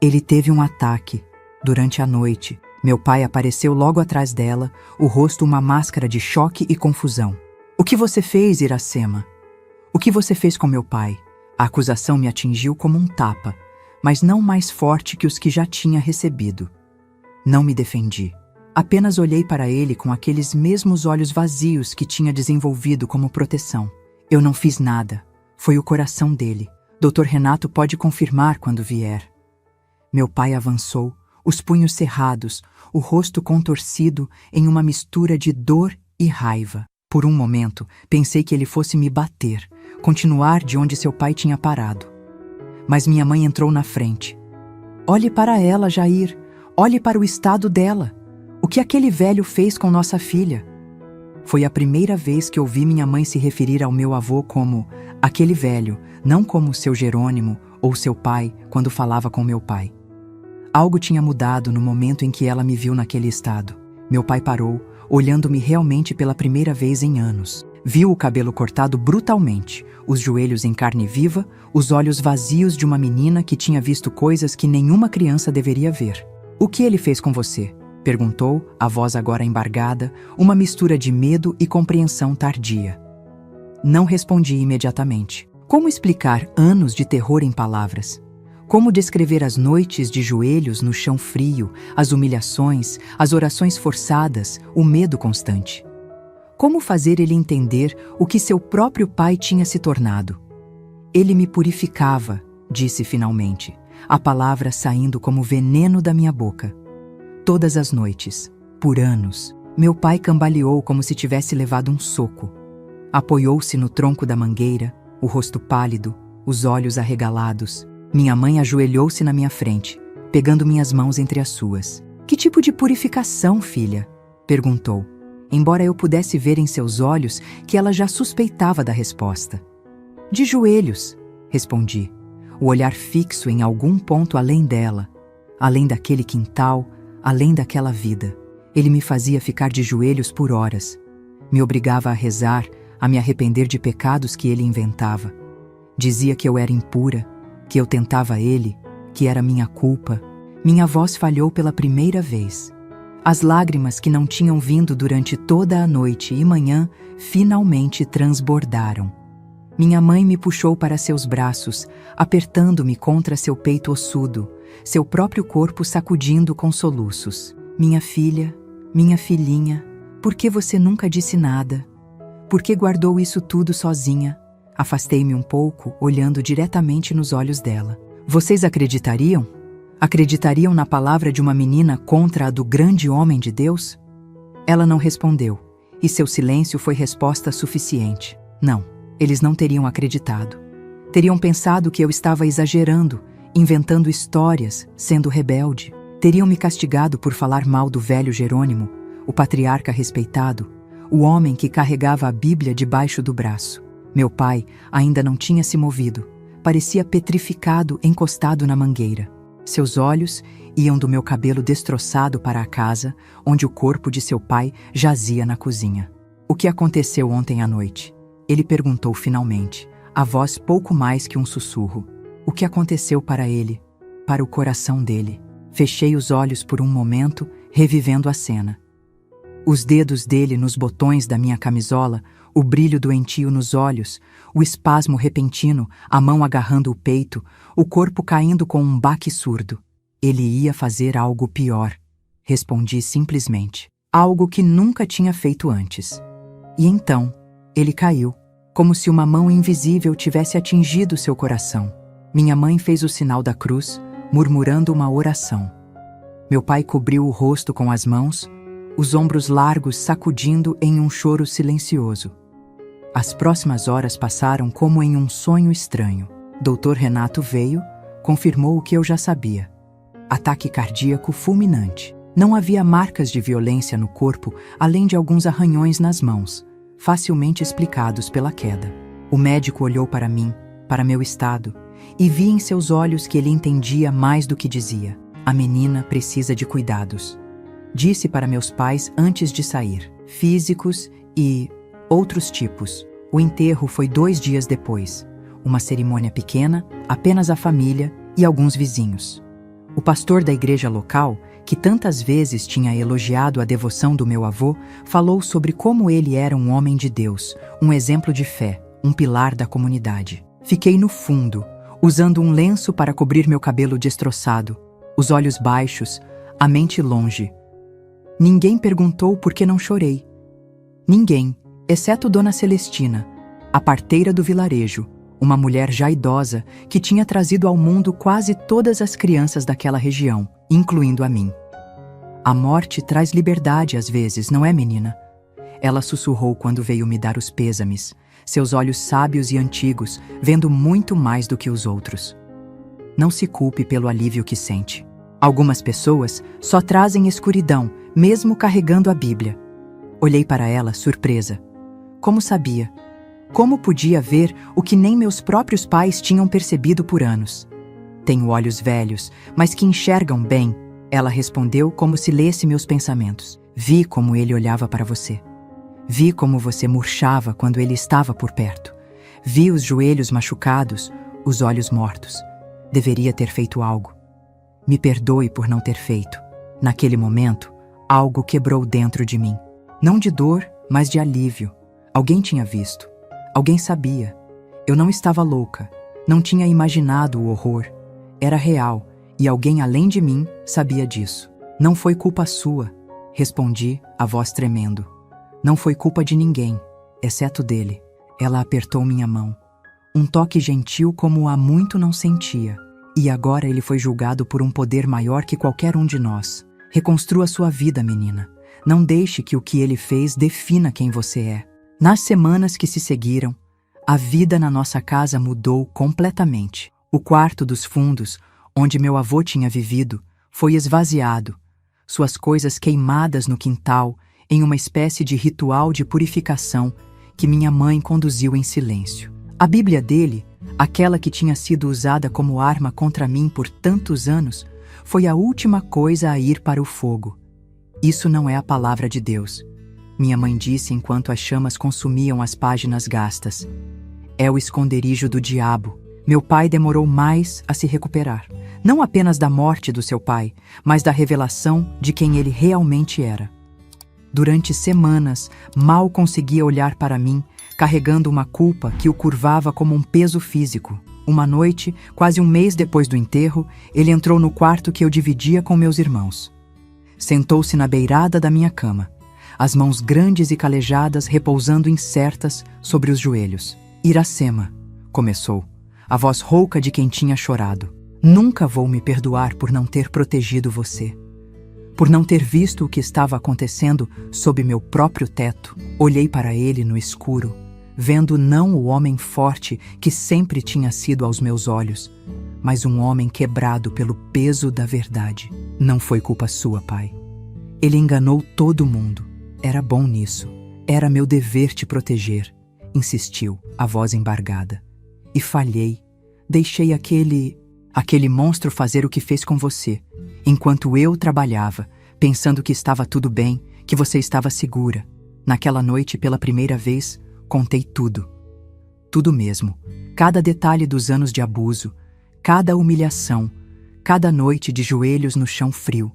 Ele teve um ataque. Durante a noite, meu pai apareceu logo atrás dela, o rosto uma máscara de choque e confusão. O que você fez, Iracema? O que você fez com meu pai? A acusação me atingiu como um tapa, mas não mais forte que os que já tinha recebido. Não me defendi. Apenas olhei para ele com aqueles mesmos olhos vazios que tinha desenvolvido como proteção. Eu não fiz nada. Foi o coração dele. Dr. Renato pode confirmar quando vier. Meu pai avançou, os punhos cerrados, o rosto contorcido em uma mistura de dor e raiva. Por um momento, pensei que ele fosse me bater, continuar de onde seu pai tinha parado. Mas minha mãe entrou na frente. Olhe para ela, Jair. Olhe para o estado dela. O que aquele velho fez com nossa filha? Foi a primeira vez que ouvi minha mãe se referir ao meu avô como aquele velho, não como seu Jerônimo ou seu pai quando falava com meu pai. Algo tinha mudado no momento em que ela me viu naquele estado. Meu pai parou, olhando-me realmente pela primeira vez em anos. Viu o cabelo cortado brutalmente, os joelhos em carne viva, os olhos vazios de uma menina que tinha visto coisas que nenhuma criança deveria ver. O que ele fez com você? Perguntou, a voz agora embargada, uma mistura de medo e compreensão tardia. Não respondi imediatamente. Como explicar anos de terror em palavras? Como descrever as noites de joelhos no chão frio, as humilhações, as orações forçadas, o medo constante? Como fazer ele entender o que seu próprio pai tinha se tornado? Ele me purificava, disse finalmente, a palavra saindo como veneno da minha boca. Todas as noites, por anos, meu pai cambaleou como se tivesse levado um soco. Apoiou-se no tronco da mangueira, o rosto pálido, os olhos arregalados. Minha mãe ajoelhou-se na minha frente, pegando minhas mãos entre as suas. Que tipo de purificação, filha? Perguntou, embora eu pudesse ver em seus olhos que ela já suspeitava da resposta. De joelhos, respondi, o olhar fixo em algum ponto além dela, além daquele quintal, além daquela vida. Ele me fazia ficar de joelhos por horas. Me obrigava a rezar, a me arrepender de pecados que ele inventava. Dizia que eu era impura, que eu tentava ele, que era minha culpa. Minha voz falhou pela primeira vez. As lágrimas que não tinham vindo durante toda a noite e manhã finalmente transbordaram. Minha mãe me puxou para seus braços, apertando-me contra seu peito ossudo, seu próprio corpo sacudindo com soluços. Minha filha, minha filhinha, por que você nunca disse nada? Por que guardou isso tudo sozinha? Afastei-me um pouco, olhando diretamente nos olhos dela. Vocês acreditariam? Acreditariam na palavra de uma menina contra a do grande homem de Deus? Ela não respondeu, e seu silêncio foi resposta suficiente. Não, eles não teriam acreditado. Teriam pensado que eu estava exagerando, inventando histórias, sendo rebelde. Teriam me castigado por falar mal do velho Jerônimo, o patriarca respeitado, o homem que carregava a Bíblia debaixo do braço. Meu pai ainda não tinha se movido. Parecia petrificado, encostado na mangueira. Seus olhos iam do meu cabelo destroçado para a casa, onde o corpo de seu pai jazia na cozinha. O que aconteceu ontem à noite? Ele perguntou finalmente, a voz pouco mais que um sussurro. O que aconteceu para ele, para o coração dele? Fechei os olhos por um momento, revivendo a cena. Os dedos dele nos botões da minha camisola, o brilho doentio nos olhos, o espasmo repentino, a mão agarrando o peito, o corpo caindo com um baque surdo. Ele ia fazer algo pior. Respondi simplesmente. Algo que nunca tinha feito antes. E então, ele caiu, como se uma mão invisível tivesse atingido seu coração. Minha mãe fez o sinal da cruz, murmurando uma oração. Meu pai cobriu o rosto com as mãos, os ombros largos sacudindo em um choro silencioso. As próximas horas passaram como em um sonho estranho. Dr. Renato veio, confirmou o que eu já sabia. Ataque cardíaco fulminante. Não havia marcas de violência no corpo, além de alguns arranhões nas mãos, facilmente explicados pela queda. O médico olhou para mim, para meu estado, e vi em seus olhos que ele entendia mais do que dizia. A menina precisa de cuidados. Disse para meus pais antes de sair, físicos e outros tipos. O enterro foi 2 dias depois. Uma cerimônia pequena, apenas a família e alguns vizinhos. O pastor da igreja local, que tantas vezes tinha elogiado a devoção do meu avô, falou sobre como ele era um homem de Deus, um exemplo de fé, um pilar da comunidade. Fiquei no fundo, usando um lenço para cobrir meu cabelo destroçado, os olhos baixos, a mente longe. Ninguém perguntou por que não chorei. Ninguém, exceto Dona Celestina, a parteira do vilarejo, uma mulher já idosa que tinha trazido ao mundo quase todas as crianças daquela região, incluindo a mim. A morte traz liberdade às vezes, não é, menina? Ela sussurrou quando veio me dar os pêsames, seus olhos sábios e antigos, vendo muito mais do que os outros. Não se culpe pelo alívio que sente. Algumas pessoas só trazem escuridão, mesmo carregando a Bíblia. Olhei para ela, surpresa. Como sabia? Como podia ver o que nem meus próprios pais tinham percebido por anos? Tenho olhos velhos, mas que enxergam bem, ela respondeu como se lesse meus pensamentos. Vi como ele olhava para você. Vi como você murchava quando ele estava por perto. Vi os joelhos machucados, os olhos mortos. Deveria ter feito algo. Me perdoe por não ter feito. Naquele momento, algo quebrou dentro de mim. Não de dor, mas de alívio. Alguém tinha visto. Alguém sabia. Eu não estava louca. Não tinha imaginado o horror. Era real, e alguém além de mim sabia disso. Não foi culpa sua, respondi, a voz tremendo. Não foi culpa de ninguém, exceto dele. Ela apertou minha mão. Um toque gentil como há muito não sentia. E agora ele foi julgado por um poder maior que qualquer um de nós. Reconstrua sua vida, menina. Não deixe que o que ele fez defina quem você é. Nas semanas que se seguiram, a vida na nossa casa mudou completamente. O quarto dos fundos, onde meu avô tinha vivido, foi esvaziado. Suas coisas queimadas no quintal, em uma espécie de ritual de purificação que minha mãe conduziu em silêncio. A Bíblia dele, aquela que tinha sido usada como arma contra mim por tantos anos, foi a última coisa a ir para o fogo. Isso não é a palavra de Deus. minha mãe disse enquanto as chamas consumiam as páginas gastas. É o esconderijo do diabo. Meu pai demorou mais a se recuperar. Não apenas da morte do seu pai, mas da revelação de quem ele realmente era. Durante semanas, mal conseguia olhar para mim, carregando uma culpa que o curvava como um peso físico. Uma noite, quase um mês depois do enterro, ele entrou no quarto que eu dividia com meus irmãos. Sentou-se na beirada da minha cama, as mãos grandes e calejadas repousando incertas sobre os joelhos. Iracema, começou, a voz rouca de quem tinha chorado. Nunca vou me perdoar por não ter protegido você. Por não ter visto o que estava acontecendo sob meu próprio teto. Olhei para ele no escuro, vendo não o homem forte que sempre tinha sido aos meus olhos, mas um homem quebrado pelo peso da verdade. Não foi culpa sua, pai. Ele enganou todo mundo. Era bom nisso. Era meu dever te proteger, insistiu, a voz embargada. E falhei. Deixei aquele monstro fazer o que fez com você, enquanto eu trabalhava, pensando que estava tudo bem, que você estava segura. Naquela noite, pela primeira vez, contei tudo. Tudo mesmo. Cada detalhe dos anos de abuso, cada humilhação, cada noite de joelhos no chão frio.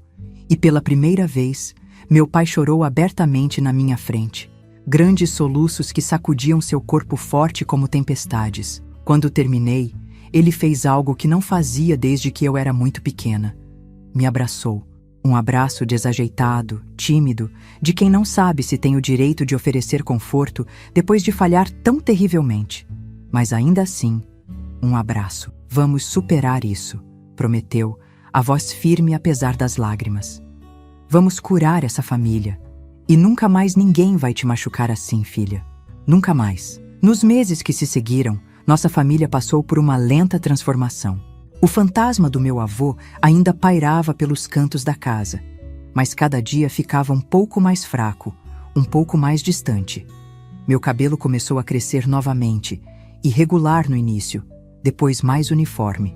E pela primeira vez, meu pai chorou abertamente na minha frente. Grandes soluços que sacudiam seu corpo forte como tempestades. Quando terminei, ele fez algo que não fazia desde que eu era muito pequena. Me abraçou. Um abraço desajeitado, tímido, de quem não sabe se tem o direito de oferecer conforto depois de falhar tão terrivelmente. Mas ainda assim, um abraço. Vamos superar isso, prometeu, a voz firme apesar das lágrimas. Vamos curar essa família. E nunca mais ninguém vai te machucar assim, filha. Nunca mais. Nos meses que se seguiram, nossa família passou por uma lenta transformação. O fantasma do meu avô ainda pairava pelos cantos da casa, mas cada dia ficava um pouco mais fraco, um pouco mais distante. Meu cabelo começou a crescer novamente, irregular no início, depois mais uniforme.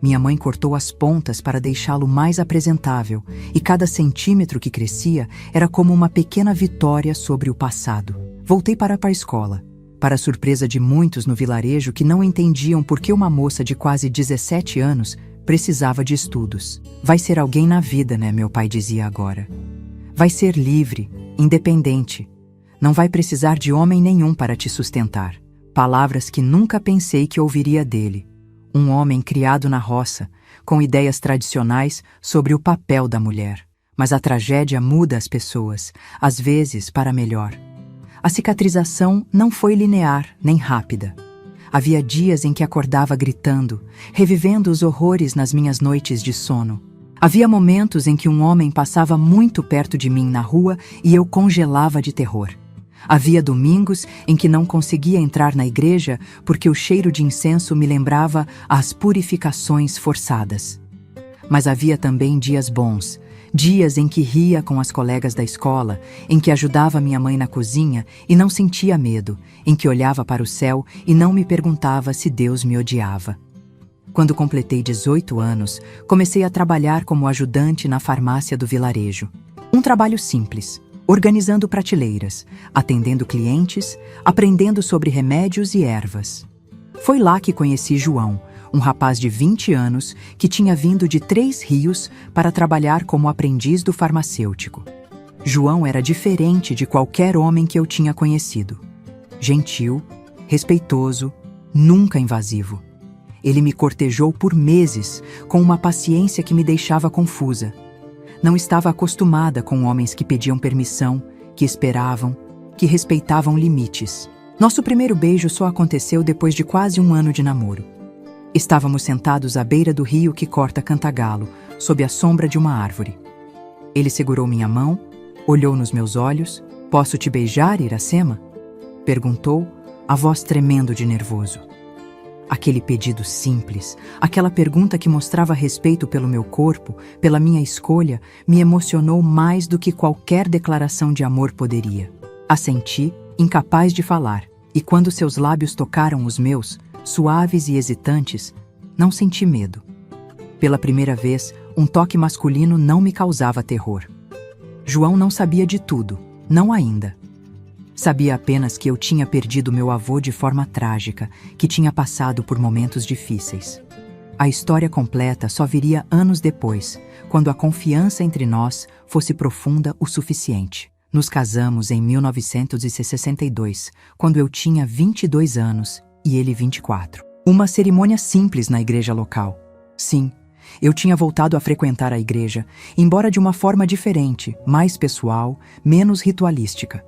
Minha mãe cortou as pontas para deixá-lo mais apresentável, e cada centímetro que crescia era como uma pequena vitória sobre o passado. Voltei para a escola. Para a surpresa de muitos no vilarejo que não entendiam por que uma moça de quase 17 anos precisava de estudos. Vai ser alguém na vida, né, meu pai dizia agora. Vai ser livre, independente. Não vai precisar de homem nenhum para te sustentar. Palavras que nunca pensei que ouviria dele. Um homem criado na roça, com ideias tradicionais sobre o papel da mulher. Mas a tragédia muda as pessoas, às vezes para melhor. A cicatrização não foi linear nem rápida. Havia dias em que acordava gritando, revivendo os horrores nas minhas noites de sono. Havia momentos em que um homem passava muito perto de mim na rua e eu congelava de terror. Havia domingos em que não conseguia entrar na igreja porque o cheiro de incenso me lembrava as purificações forçadas. Mas havia também dias bons, dias em que ria com as colegas da escola, em que ajudava minha mãe na cozinha e não sentia medo, em que olhava para o céu e não me perguntava se Deus me odiava. Quando completei 18 anos, comecei a trabalhar como ajudante na farmácia do vilarejo. Um trabalho simples, organizando prateleiras, atendendo clientes, aprendendo sobre remédios e ervas. Foi lá que conheci João, um rapaz de 20 anos que tinha vindo de 3 Rios para trabalhar como aprendiz do farmacêutico. João era diferente de qualquer homem que eu tinha conhecido. Gentil, respeitoso, nunca invasivo. Ele me cortejou por meses, com uma paciência que me deixava confusa. Não estava acostumada com homens que pediam permissão, que esperavam, que respeitavam limites. Nosso primeiro beijo só aconteceu depois de quase um ano de namoro. Estávamos sentados à beira do rio que corta Cantagalo, sob a sombra de uma árvore. Ele segurou minha mão, olhou nos meus olhos. "Posso te beijar, Iracema?" perguntou, a voz tremendo de nervoso. Aquele pedido simples, aquela pergunta que mostrava respeito pelo meu corpo, pela minha escolha, me emocionou mais do que qualquer declaração de amor poderia. Assenti, incapaz de falar, e quando seus lábios tocaram os meus, suaves e hesitantes, não senti medo. Pela primeira vez, um toque masculino não me causava terror. João não sabia de tudo, Não ainda. Sabia apenas que eu tinha perdido meu avô de forma trágica, que tinha passado por momentos difíceis. A história completa só viria anos depois, quando a confiança entre nós fosse profunda o suficiente. Nos casamos em 1962, quando eu tinha 22 anos e ele 24. Uma cerimônia simples na igreja local. Sim, eu tinha voltado a frequentar a igreja, embora de uma forma diferente, mais pessoal, menos ritualística.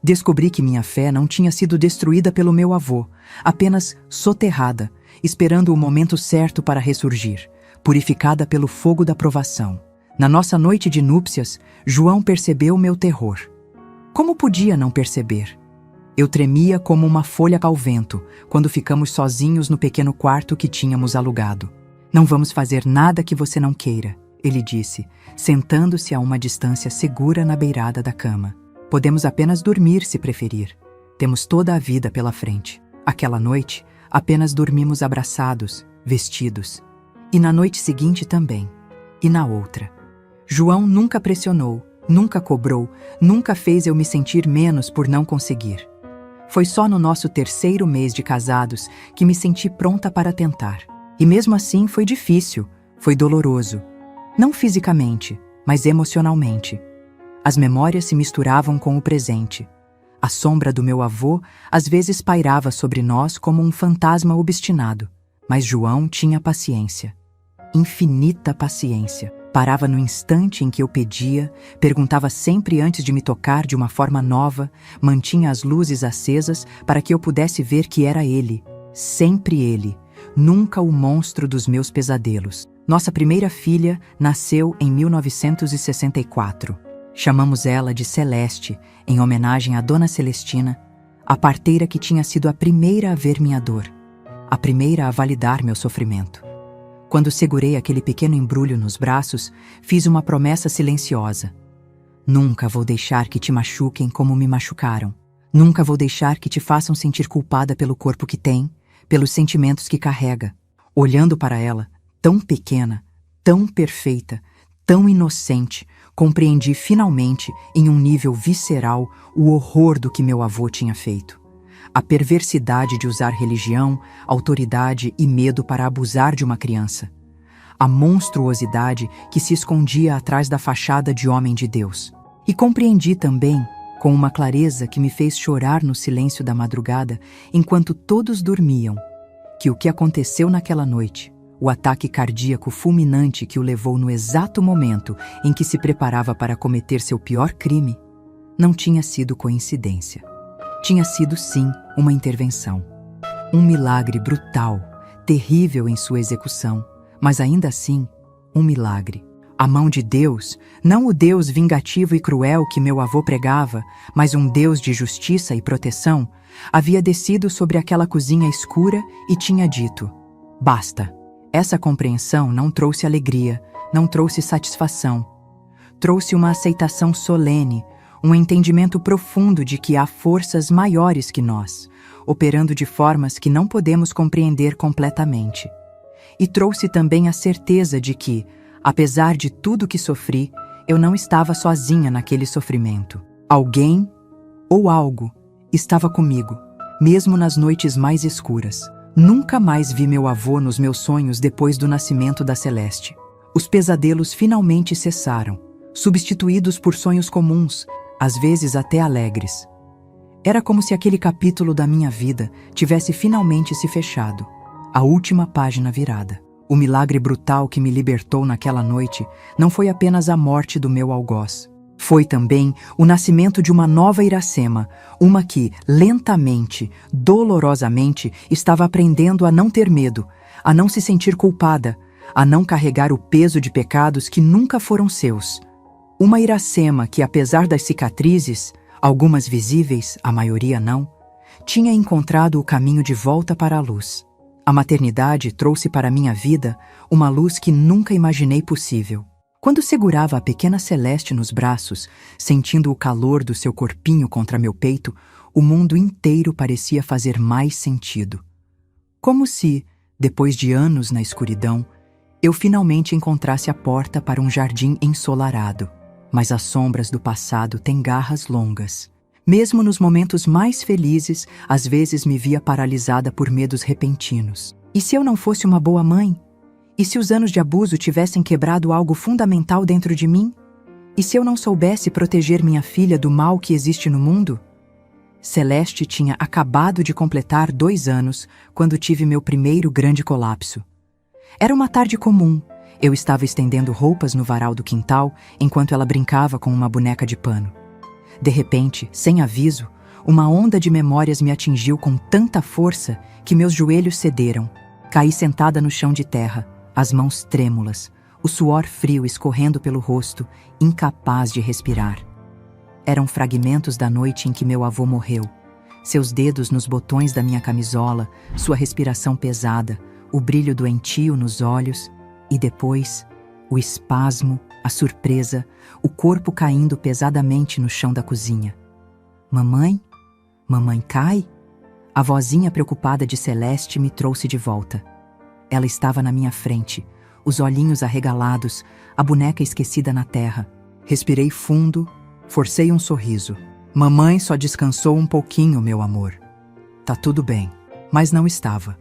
Descobri que minha fé não tinha sido destruída pelo meu avô, apenas soterrada, esperando o momento certo para ressurgir, purificada pelo fogo da provação. Na nossa noite de núpcias, João percebeu meu terror. Como podia não perceber? Eu tremia como uma folha ao vento quando ficamos sozinhos no pequeno quarto que tínhamos alugado. Não vamos fazer nada que você não queira, ele disse, sentando-se a uma distância segura na beirada da cama. Podemos apenas dormir se preferir. Temos toda a vida pela frente. Aquela noite, apenas dormimos abraçados, vestidos. E na noite seguinte também. E na outra. João nunca pressionou, nunca cobrou, nunca fez eu me sentir menos por não conseguir. Foi só no nosso 3º mês de casados que me senti pronta para tentar. E mesmo assim foi difícil, foi doloroso. Não fisicamente, mas emocionalmente. As memórias se misturavam com o presente. A sombra do meu avô às vezes pairava sobre nós como um fantasma obstinado. Mas João tinha paciência. Infinita paciência. Parava no instante em que eu pedia, perguntava sempre antes de me tocar de uma forma nova, mantinha as luzes acesas para que eu pudesse ver que era ele, sempre ele, nunca o monstro dos meus pesadelos. Nossa primeira filha nasceu em 1964. Chamamos ela de Celeste, em homenagem à Dona Celestina, a parteira que tinha sido a primeira a ver minha dor, a primeira a validar meu sofrimento. Quando segurei aquele pequeno embrulho nos braços, fiz uma promessa silenciosa. Nunca vou deixar que te machuquem como me machucaram. Nunca vou deixar que te façam sentir culpada pelo corpo que tem, pelos sentimentos que carrega. Olhando para ela, tão pequena, tão perfeita, tão inocente, compreendi finalmente, em um nível visceral, o horror do que meu avô tinha feito. A perversidade de usar religião, autoridade e medo para abusar de uma criança. A monstruosidade que se escondia atrás da fachada de homem de Deus. E compreendi também, com uma clareza que me fez chorar no silêncio da madrugada, enquanto todos dormiam, que o que aconteceu naquela noite, o ataque cardíaco fulminante que o levou no exato momento em que se preparava para cometer seu pior crime, não tinha sido coincidência. Tinha sido, sim, uma intervenção. Um milagre brutal, terrível em sua execução, mas ainda assim, um milagre. A mão de Deus, não o Deus vingativo e cruel que meu avô pregava, mas um Deus de justiça e proteção, havia descido sobre aquela cozinha escura e tinha dito: basta. Essa compreensão não trouxe alegria, não trouxe satisfação. Trouxe uma aceitação solene, um entendimento profundo de que há forças maiores que nós, operando de formas que não podemos compreender completamente. E trouxe também a certeza de que, apesar de tudo que sofri, eu não estava sozinha naquele sofrimento. Alguém, ou algo, estava comigo, mesmo nas noites mais escuras. Nunca mais vi meu avô nos meus sonhos depois do nascimento da Celeste. Os pesadelos finalmente cessaram, substituídos por sonhos comuns, às vezes até alegres. Era como se aquele capítulo da minha vida tivesse finalmente se fechado, a última página virada. O milagre brutal que me libertou naquela noite não foi apenas a morte do meu algoz. Foi também o nascimento de uma nova Iracema, uma que, lentamente, dolorosamente, estava aprendendo a não ter medo, a não se sentir culpada, a não carregar o peso de pecados que nunca foram seus. Uma Iracema que, apesar das cicatrizes, algumas visíveis, a maioria não, tinha encontrado o caminho de volta para a luz. A maternidade trouxe para minha vida uma luz que nunca imaginei possível. Quando segurava a pequena Celeste nos braços, sentindo o calor do seu corpinho contra meu peito, o mundo inteiro parecia fazer mais sentido. Como se, depois de anos na escuridão, eu finalmente encontrasse a porta para um jardim ensolarado. Mas as sombras do passado têm garras longas. Mesmo nos momentos mais felizes, às vezes me via paralisada por medos repentinos. E se eu não fosse uma boa mãe? E se os anos de abuso tivessem quebrado algo fundamental dentro de mim? E se eu não soubesse proteger minha filha do mal que existe no mundo? Celeste tinha acabado de completar 2 anos quando tive meu primeiro grande colapso. Era uma tarde comum. Eu estava estendendo roupas no varal do quintal enquanto ela brincava com uma boneca de pano. De repente, sem aviso, uma onda de memórias me atingiu com tanta força que meus joelhos cederam. Caí sentada no chão de terra, as mãos trêmulas, o suor frio escorrendo pelo rosto, incapaz de respirar. Eram fragmentos da noite em que meu avô morreu. Seus dedos nos botões da minha camisola, sua respiração pesada, o brilho doentio nos olhos e depois o espasmo, a surpresa, o corpo caindo pesadamente no chão da cozinha. Mamãe? Mamãe cai? A vozinha preocupada de Celeste me trouxe de volta. Ela estava na minha frente, os olhinhos arregalados, a boneca esquecida na terra. Respirei fundo, forcei um sorriso. Mamãe só descansou um pouquinho, meu amor. Tá tudo bem. Mas não estava.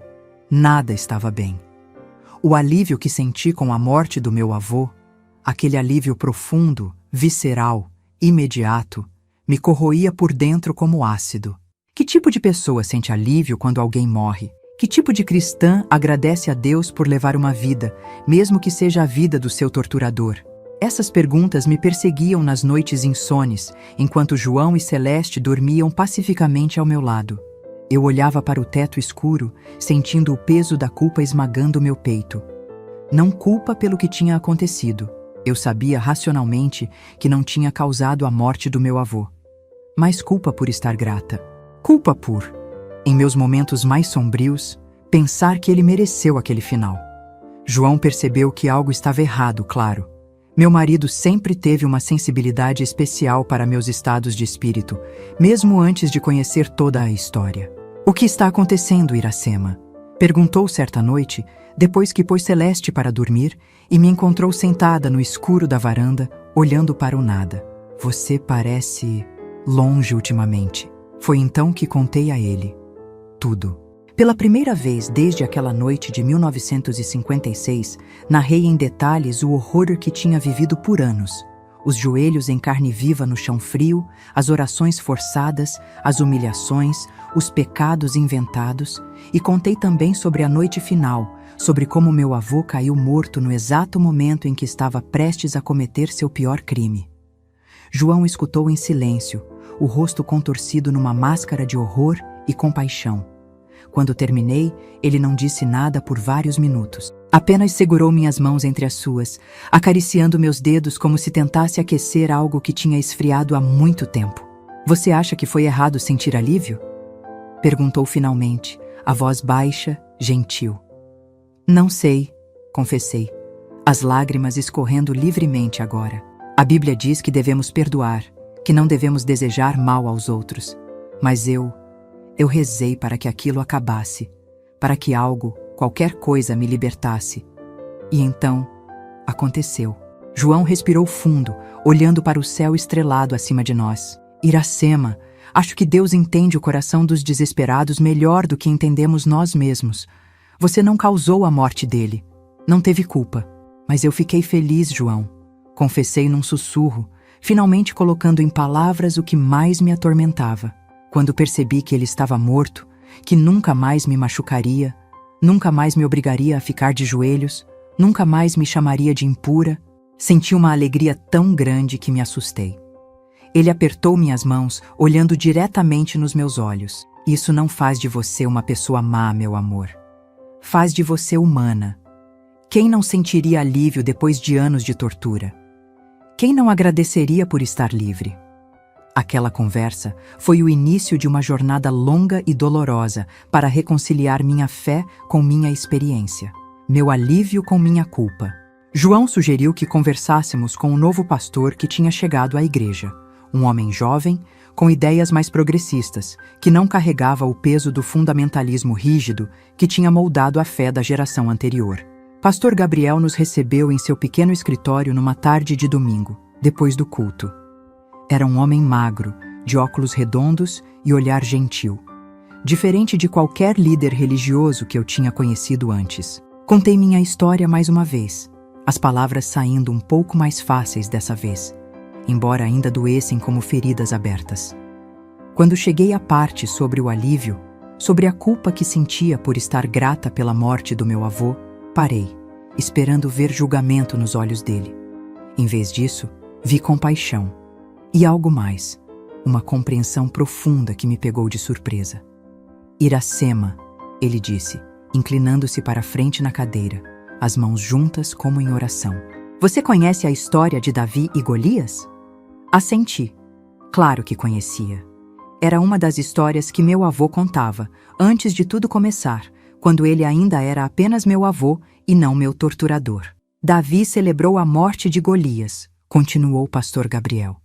Nada estava bem. O alívio que senti com a morte do meu avô, aquele alívio profundo, visceral, imediato, me corroía por dentro como ácido. Que tipo de pessoa sente alívio quando alguém morre? Que tipo de cristã agradece a Deus por levar uma vida, mesmo que seja a vida do seu torturador? Essas perguntas me perseguiam nas noites insones, enquanto João e Celeste dormiam pacificamente ao meu lado. Eu olhava para o teto escuro, sentindo o peso da culpa esmagando meu peito. Não culpa pelo que tinha acontecido. Eu sabia racionalmente que não tinha causado a morte do meu avô. Mas culpa por estar grata. Culpa por, em meus momentos mais sombrios, pensar que ele mereceu aquele final. João percebeu que algo estava errado, claro. Meu marido sempre teve uma sensibilidade especial para meus estados de espírito, mesmo antes de conhecer toda a história. O que está acontecendo, Iracema? Perguntou certa noite, depois que pôs Celeste para dormir e me encontrou sentada no escuro da varanda, olhando para o nada. Você parece longe ultimamente. Foi então que contei a ele tudo. Pela primeira vez desde aquela noite de 1956, narrei em detalhes o horror que tinha vivido por anos. Os joelhos em carne viva no chão frio, as orações forçadas, as humilhações, os pecados inventados, e contei também sobre a noite final, sobre como meu avô caiu morto no exato momento em que estava prestes a cometer seu pior crime. João escutou em silêncio, o rosto contorcido numa máscara de horror e compaixão. Quando terminei, ele não disse nada por vários minutos. Apenas segurou minhas mãos entre as suas, acariciando meus dedos como se tentasse aquecer algo que tinha esfriado há muito tempo. Você acha que foi errado sentir alívio? Perguntou finalmente, a voz baixa, gentil. Não sei, confessei, as lágrimas escorrendo livremente agora. A Bíblia diz que devemos perdoar, que não devemos desejar mal aos outros. Mas eu rezei para que aquilo acabasse, para que algo, qualquer coisa me libertasse. E então, aconteceu. João respirou fundo, olhando para o céu estrelado acima de nós. Iracema, acho que Deus entende o coração dos desesperados melhor do que entendemos nós mesmos. Você não causou a morte dele. Não teve culpa. Mas eu fiquei feliz, João. Confessei num sussurro, finalmente colocando em palavras o que mais me atormentava. Quando percebi que ele estava morto, que nunca mais me machucaria, nunca mais me obrigaria a ficar de joelhos, nunca mais me chamaria de impura, senti uma alegria tão grande que me assustei. Ele apertou minhas mãos, olhando diretamente nos meus olhos. Isso não faz de você uma pessoa má, meu amor. Faz de você humana. Quem não sentiria alívio depois de anos de tortura? Quem não agradeceria por estar livre? Aquela conversa foi o início de uma jornada longa e dolorosa para reconciliar minha fé com minha experiência, meu alívio com minha culpa. João sugeriu que conversássemos com o novo pastor que tinha chegado à igreja, um homem jovem, com ideias mais progressistas, que não carregava o peso do fundamentalismo rígido que tinha moldado a fé da geração anterior. Pastor Gabriel nos recebeu em seu pequeno escritório numa tarde de domingo. depois do culto. Era um homem magro, de óculos redondos e olhar gentil, diferente de qualquer líder religioso que eu tinha conhecido antes. Contei minha história mais uma vez, as palavras saindo um pouco mais fáceis dessa vez, embora ainda doessem como feridas abertas. Quando cheguei à parte sobre o alívio, sobre a culpa que sentia por estar grata pela morte do meu avô, parei, esperando ver julgamento nos olhos dele. Em vez disso, vi compaixão. E algo mais, uma compreensão profunda que me pegou de surpresa. Iracema, ele disse, inclinando-se para a frente na cadeira, as mãos juntas como em oração. Você conhece a história de Davi e Golias? Assenti. Claro que conhecia. Era uma das histórias que meu avô contava, antes de tudo começar, quando ele ainda era apenas meu avô e não meu torturador. Davi celebrou a morte de Golias, continuou o pastor Gabriel.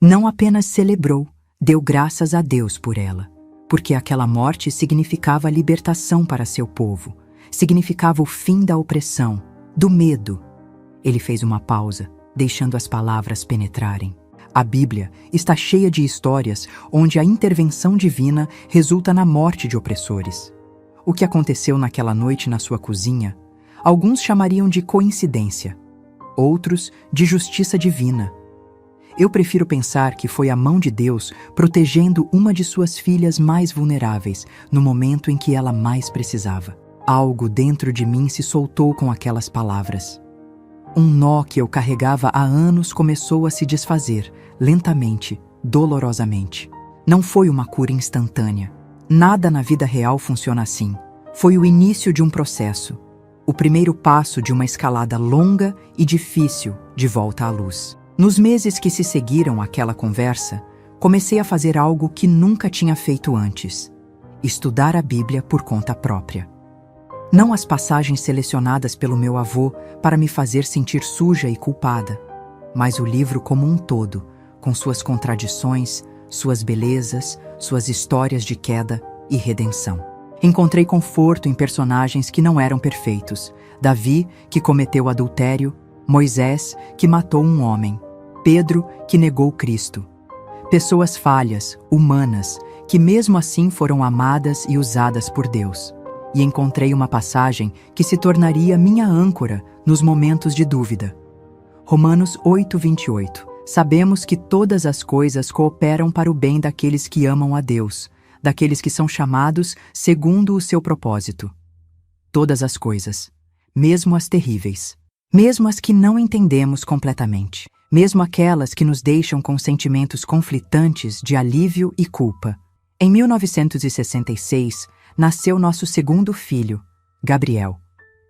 Não apenas celebrou, deu graças a Deus por ela, porque aquela morte significava libertação para seu povo, significava o fim da opressão, do medo. Ele fez uma pausa, deixando as palavras penetrarem. A Bíblia está cheia de histórias onde a intervenção divina resulta na morte de opressores. O que aconteceu naquela noite na sua cozinha, alguns chamariam de coincidência, outros de justiça divina. Eu prefiro pensar que foi a mão de Deus protegendo uma de suas filhas mais vulneráveis no momento em que ela mais precisava. Algo dentro de mim se soltou com aquelas palavras. Um nó que eu carregava há anos começou a se desfazer, lentamente, dolorosamente. Não foi uma cura instantânea. Nada na vida real funciona assim. Foi o início de um processo, o primeiro passo de uma escalada longa e difícil de volta à luz. Nos meses que se seguiram àquela conversa, comecei a fazer algo que nunca tinha feito antes: estudar a Bíblia por conta própria. Não as passagens selecionadas pelo meu avô para me fazer sentir suja e culpada, mas o livro como um todo, com suas contradições, suas belezas, suas histórias de queda e redenção. Encontrei conforto em personagens que não eram perfeitos: Davi, que cometeu adultério; Moisés, que matou um homem; Pedro, que negou Cristo. Pessoas falhas, humanas, que mesmo assim foram amadas e usadas por Deus. E encontrei uma passagem que se tornaria minha âncora nos momentos de dúvida. Romanos 8:28. Sabemos que todas as coisas cooperam para o bem daqueles que amam a Deus, daqueles que são chamados segundo o seu propósito. Todas as coisas, mesmo as terríveis, mesmo as que não entendemos completamente, mesmo aquelas que nos deixam com sentimentos conflitantes de alívio e culpa. Em 1966, nasceu nosso segundo filho, Gabriel.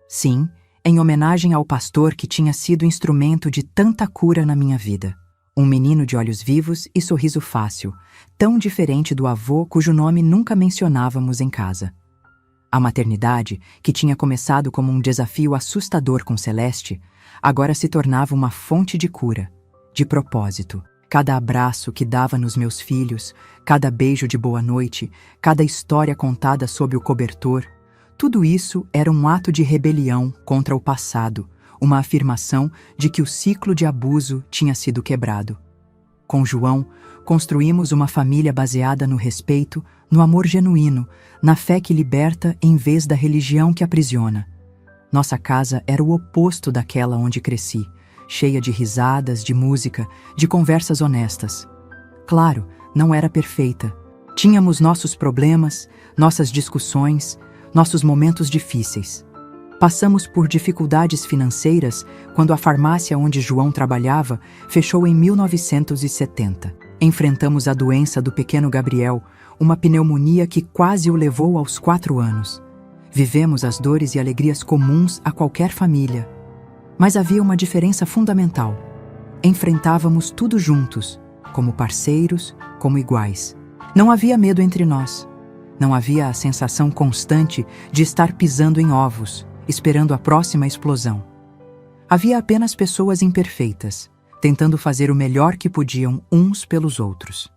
Sim, em homenagem ao pastor que tinha sido instrumento de tanta cura na minha vida. Um menino de olhos vivos e sorriso fácil, tão diferente do avô cujo nome nunca mencionávamos em casa. A maternidade, que tinha começado como um desafio assustador com Celeste, agora se tornava uma fonte de cura, de propósito. Cada abraço que dava nos meus filhos, cada beijo de boa noite, cada história contada sob o cobertor, tudo isso era um ato de rebelião contra o passado, uma afirmação de que o ciclo de abuso tinha sido quebrado. Com João, construímos uma família baseada no respeito, no amor genuíno, na fé que liberta em vez da religião que aprisiona. Nossa casa era o oposto daquela onde cresci, cheia de risadas, de música, de conversas honestas. Claro, não era perfeita. Tínhamos nossos problemas, nossas discussões, nossos momentos difíceis. Passamos por dificuldades financeiras quando a farmácia onde João trabalhava fechou em 1970. Enfrentamos a doença do pequeno Gabriel, uma pneumonia que quase o levou aos 4 anos. Vivemos as dores e alegrias comuns a qualquer família. Mas havia uma diferença fundamental. Enfrentávamos tudo juntos, como parceiros, como iguais. Não havia medo entre nós. Não havia a sensação constante de estar pisando em ovos, esperando a próxima explosão. Havia apenas pessoas imperfeitas, tentando fazer o melhor que podiam uns pelos outros.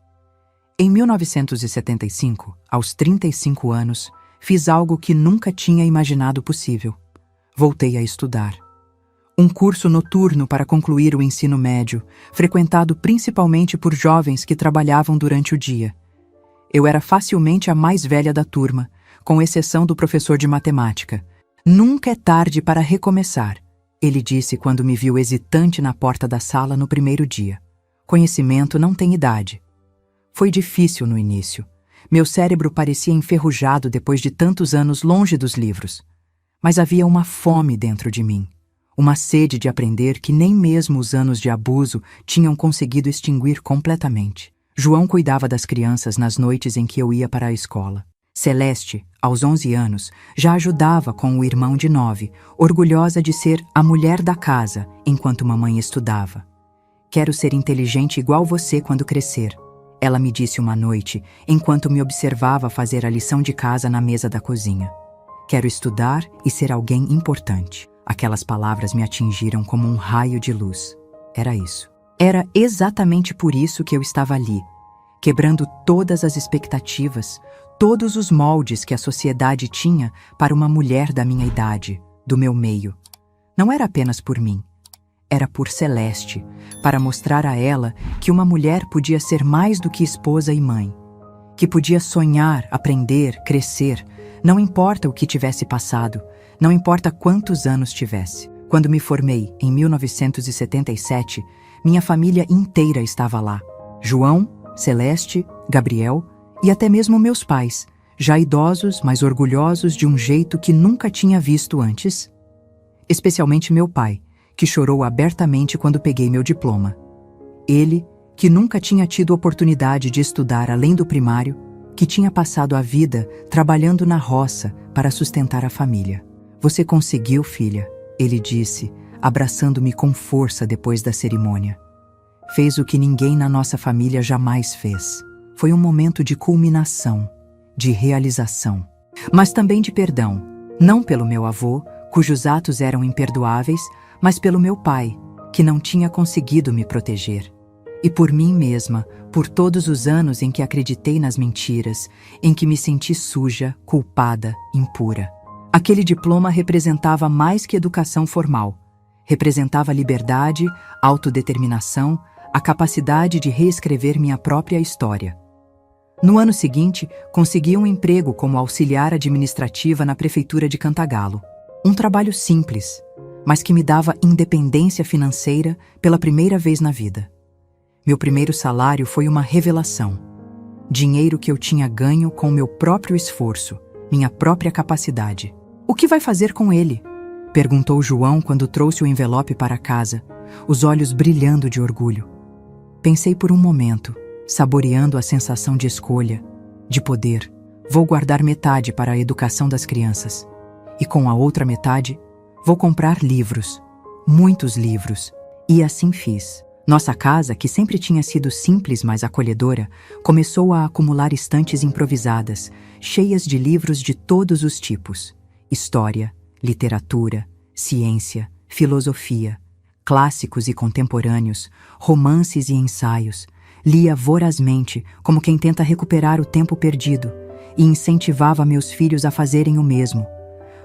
Em 1975, aos 35 anos, fiz algo que nunca tinha imaginado possível. Voltei a estudar. Um curso noturno para concluir o ensino médio, frequentado principalmente por jovens que trabalhavam durante o dia. Eu era facilmente a mais velha da turma, com exceção do professor de matemática. Nunca é tarde para recomeçar, ele disse quando me viu hesitante na porta da sala no primeiro dia. Conhecimento não tem idade. Foi difícil no início. Meu cérebro parecia enferrujado depois de tantos anos longe dos livros. Mas havia uma fome dentro de mim. Uma sede de aprender que nem mesmo os anos de abuso tinham conseguido extinguir completamente. João cuidava das crianças nas noites em que eu ia para a escola. Celeste, aos 11 anos, já ajudava com o irmão de 9, orgulhosa de ser a mulher da casa enquanto mamãe estudava. Quero ser inteligente igual você quando crescer, ela me disse uma noite, enquanto me observava fazer a lição de casa na mesa da cozinha. Quero estudar e ser alguém importante. Aquelas palavras me atingiram como um raio de luz. Era isso. Era exatamente por isso que eu estava ali, quebrando todas as expectativas, todos os moldes que a sociedade tinha para uma mulher da minha idade, do meu meio. Não era apenas por mim. Era por Celeste, para mostrar a ela que uma mulher podia ser mais do que esposa e mãe, que podia sonhar, aprender, crescer, não importa o que tivesse passado, não importa quantos anos tivesse. Quando me formei, em 1977, minha família inteira estava lá. João, Celeste, Gabriel e até mesmo meus pais, já idosos, mas orgulhosos de um jeito que nunca tinha visto antes. Especialmente meu pai, que chorou abertamente quando peguei meu diploma. Ele, que nunca tinha tido oportunidade de estudar além do primário, que tinha passado a vida trabalhando na roça para sustentar a família. Você conseguiu, filha, ele disse, abraçando-me com força depois da cerimônia. Fez o que ninguém na nossa família jamais fez. Foi um momento de culminação, de realização, mas também de perdão, não pelo meu avô, cujos atos eram imperdoáveis, mas pelo meu pai, que não tinha conseguido me proteger. E por mim mesma, por todos os anos em que acreditei nas mentiras, em que me senti suja, culpada, impura. Aquele diploma representava mais que educação formal. Representava liberdade, autodeterminação, a capacidade de reescrever minha própria história. No ano seguinte, consegui um emprego como auxiliar administrativa na prefeitura de Cantagalo. Um trabalho simples, mas que me dava independência financeira pela primeira vez na vida. Meu primeiro salário foi uma revelação. Dinheiro que eu tinha ganho com meu próprio esforço, minha própria capacidade. O que vai fazer com ele? Perguntou João quando trouxe o envelope para casa, os olhos brilhando de orgulho. Pensei por um momento, saboreando a sensação de escolha, de poder. Vou guardar metade para a educação das crianças. E com a outra metade, vou comprar livros, muitos livros. E assim fiz. Nossa casa, que sempre tinha sido simples, mas acolhedora, começou a acumular estantes improvisadas, cheias de livros de todos os tipos. História, literatura, ciência, filosofia, clássicos e contemporâneos, romances e ensaios. Lia vorazmente, como quem tenta recuperar o tempo perdido, e incentivava meus filhos a fazerem o mesmo.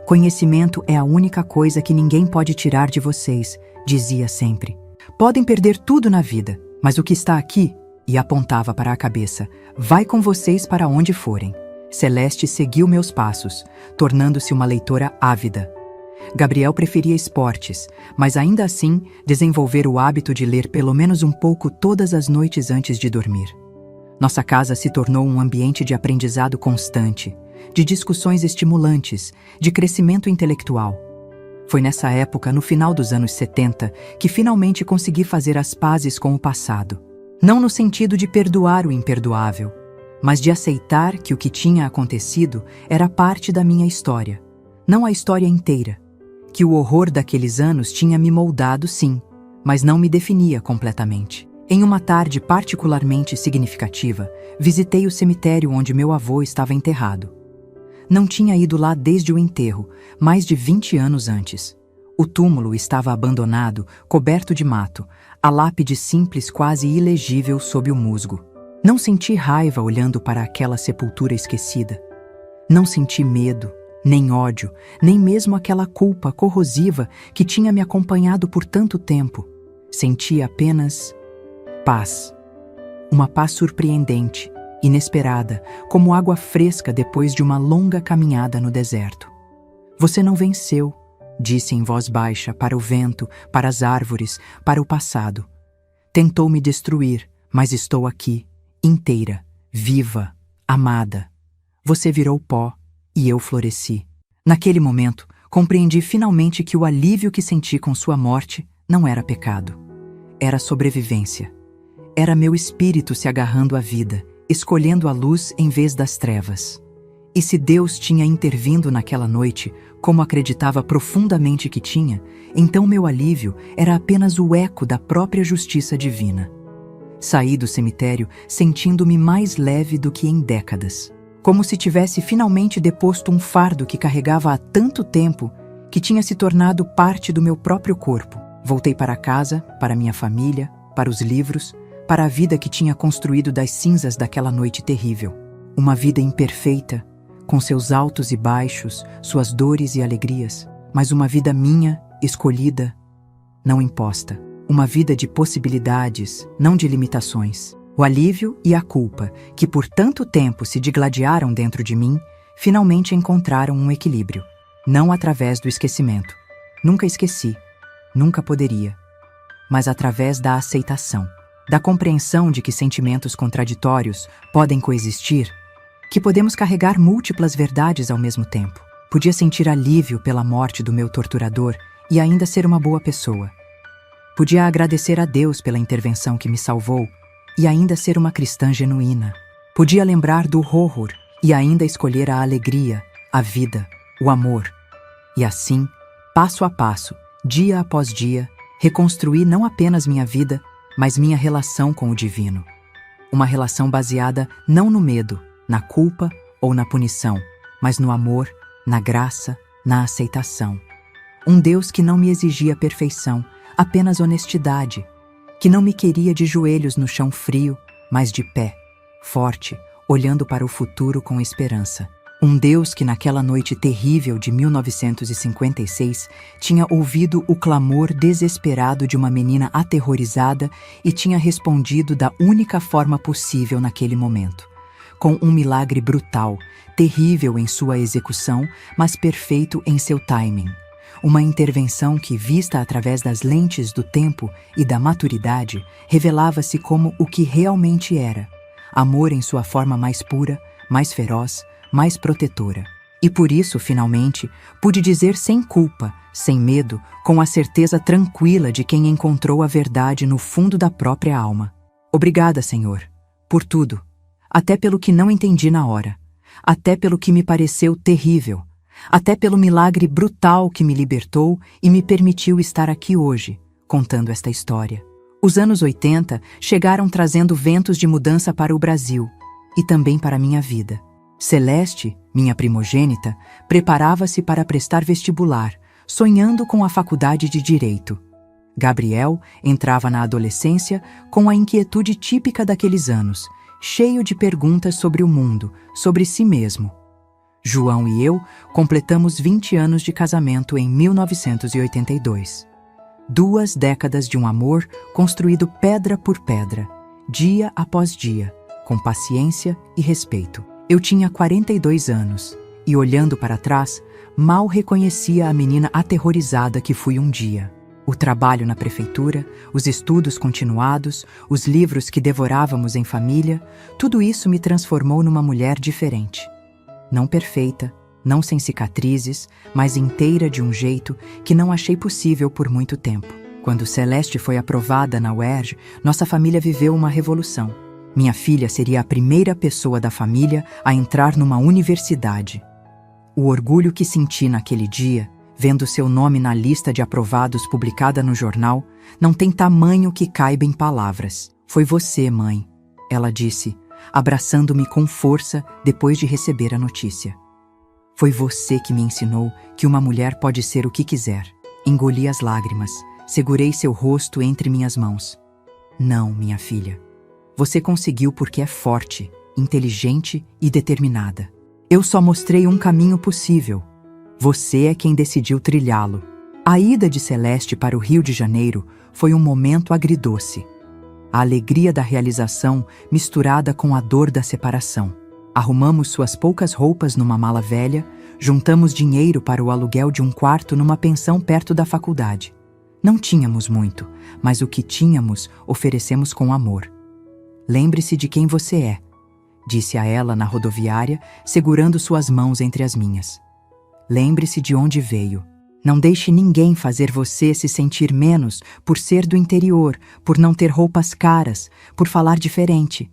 Conhecimento é a única coisa que ninguém pode tirar de vocês, dizia sempre. Podem perder tudo na vida, mas o que está aqui, e apontava para a cabeça, vai com vocês para onde forem. Celeste seguiu meus passos, tornando-se uma leitora ávida. Gabriel preferia esportes, mas ainda assim desenvolver o hábito de ler pelo menos um pouco todas as noites antes de dormir. Nossa casa se tornou um ambiente de aprendizado constante, de discussões estimulantes, de crescimento intelectual. Foi nessa época, no final dos anos 70, que finalmente consegui fazer as pazes com o passado. Não no sentido de perdoar o imperdoável, mas de aceitar que o que tinha acontecido era parte da minha história, não a história inteira. Que o horror daqueles anos tinha me moldado, sim, mas não me definia completamente. Em uma tarde particularmente significativa, visitei o cemitério onde meu avô estava enterrado. Não tinha ido lá desde o enterro, mais de 20 anos antes. O túmulo estava abandonado, coberto de mato, a lápide simples quase ilegível sob o musgo. Não senti raiva olhando para aquela sepultura esquecida. Não senti medo, nem ódio, nem mesmo aquela culpa corrosiva que tinha me acompanhado por tanto tempo. Sentia apenas paz. Uma paz surpreendente, inesperada, como água fresca depois de uma longa caminhada no deserto. Você não venceu, disse em voz baixa para o vento, para as árvores, para o passado. Tentou me destruir, mas estou aqui, inteira, viva, amada. Você virou pó e eu floresci. Naquele momento, compreendi finalmente que o alívio que senti com sua morte não era pecado. Era sobrevivência. Era meu espírito se agarrando à vida, escolhendo a luz em vez das trevas. E se Deus tinha intervindo naquela noite, como acreditava profundamente que tinha, então meu alívio era apenas o eco da própria justiça divina. Saí do cemitério sentindo-me mais leve do que em décadas, como se tivesse finalmente deposto um fardo que carregava há tanto tempo que tinha se tornado parte do meu próprio corpo. Voltei para casa, para minha família, para os livros, para a vida que tinha construído das cinzas daquela noite terrível. Uma vida imperfeita, com seus altos e baixos, suas dores e alegrias, mas uma vida minha, escolhida, não imposta. Uma vida de possibilidades, não de limitações. O alívio e a culpa, que por tanto tempo se digladiaram dentro de mim, finalmente encontraram um equilíbrio. Não através do esquecimento. Nunca esqueci, nunca poderia. Mas através da aceitação. Da compreensão de que sentimentos contraditórios podem coexistir, que podemos carregar múltiplas verdades ao mesmo tempo. Podia sentir alívio pela morte do meu torturador e ainda ser uma boa pessoa. Podia agradecer a Deus pela intervenção que me salvou e ainda ser uma cristã genuína. Podia lembrar do horror e ainda escolher a alegria, a vida, o amor. E assim, passo a passo, dia após dia, reconstruí não apenas minha vida, mas minha relação com o divino. Uma relação baseada não no medo, na culpa ou na punição, mas no amor, na graça, na aceitação. Um Deus que não me exigia perfeição, apenas honestidade, que não me queria de joelhos no chão frio, mas de pé, forte, olhando para o futuro com esperança. Um Deus que naquela noite terrível de 1956 tinha ouvido o clamor desesperado de uma menina aterrorizada e tinha respondido da única forma possível naquele momento. Com um milagre brutal, terrível em sua execução, mas perfeito em seu timing. Uma intervenção que, vista através das lentes do tempo e da maturidade, revelava-se como o que realmente era: amor em sua forma mais pura, mais feroz, mais protetora. E por isso, finalmente, pude dizer sem culpa, sem medo, com a certeza tranquila de quem encontrou a verdade no fundo da própria alma. Obrigada, Senhor, por tudo. Até pelo que não entendi na hora, até pelo que me pareceu terrível, até pelo milagre brutal que me libertou e me permitiu estar aqui hoje, contando esta história. Os anos 80 chegaram trazendo ventos de mudança para o Brasil e também para minha vida. Celeste, minha primogênita, preparava-se para prestar vestibular, sonhando com a faculdade de Direito. Gabriel entrava na adolescência com a inquietude típica daqueles anos, cheio de perguntas sobre o mundo, sobre si mesmo. João e eu completamos 20 anos de casamento em 1982. 2 décadas de um amor construído pedra por pedra, dia após dia, com paciência e respeito. Eu tinha 42 anos e, olhando para trás, mal reconhecia a menina aterrorizada que fui um dia. O trabalho na prefeitura, os estudos continuados, os livros que devorávamos em família, tudo isso me transformou numa mulher diferente. Não perfeita, não sem cicatrizes, mas inteira de um jeito que não achei possível por muito tempo. Quando Celeste foi aprovada na UERJ, nossa família viveu uma revolução. Minha filha seria a primeira pessoa da família a entrar numa universidade. O orgulho que senti naquele dia, vendo seu nome na lista de aprovados publicada no jornal, não tem tamanho que caiba em palavras. Foi você, mãe, ela disse, abraçando-me com força depois de receber a notícia. Foi você que me ensinou que uma mulher pode ser o que quiser. Engoli as lágrimas, segurei seu rosto entre minhas mãos. Não, minha filha. Você conseguiu porque é forte, inteligente e determinada. Eu só mostrei um caminho possível, Você é quem decidiu trilhá-lo. A ida de Celeste para o Rio de Janeiro foi um momento agridoce. A alegria da realização misturada com a dor da separação. Arrumamos suas poucas roupas numa mala velha, juntamos dinheiro para o aluguel de um quarto numa pensão perto da faculdade. Não tínhamos muito, mas o que tínhamos oferecemos com amor. Lembre-se de quem você é, disse a ela na rodoviária, segurando suas mãos entre as minhas. Lembre-se de onde veio. Não deixe ninguém fazer você se sentir menos por ser do interior, por não ter roupas caras, por falar diferente.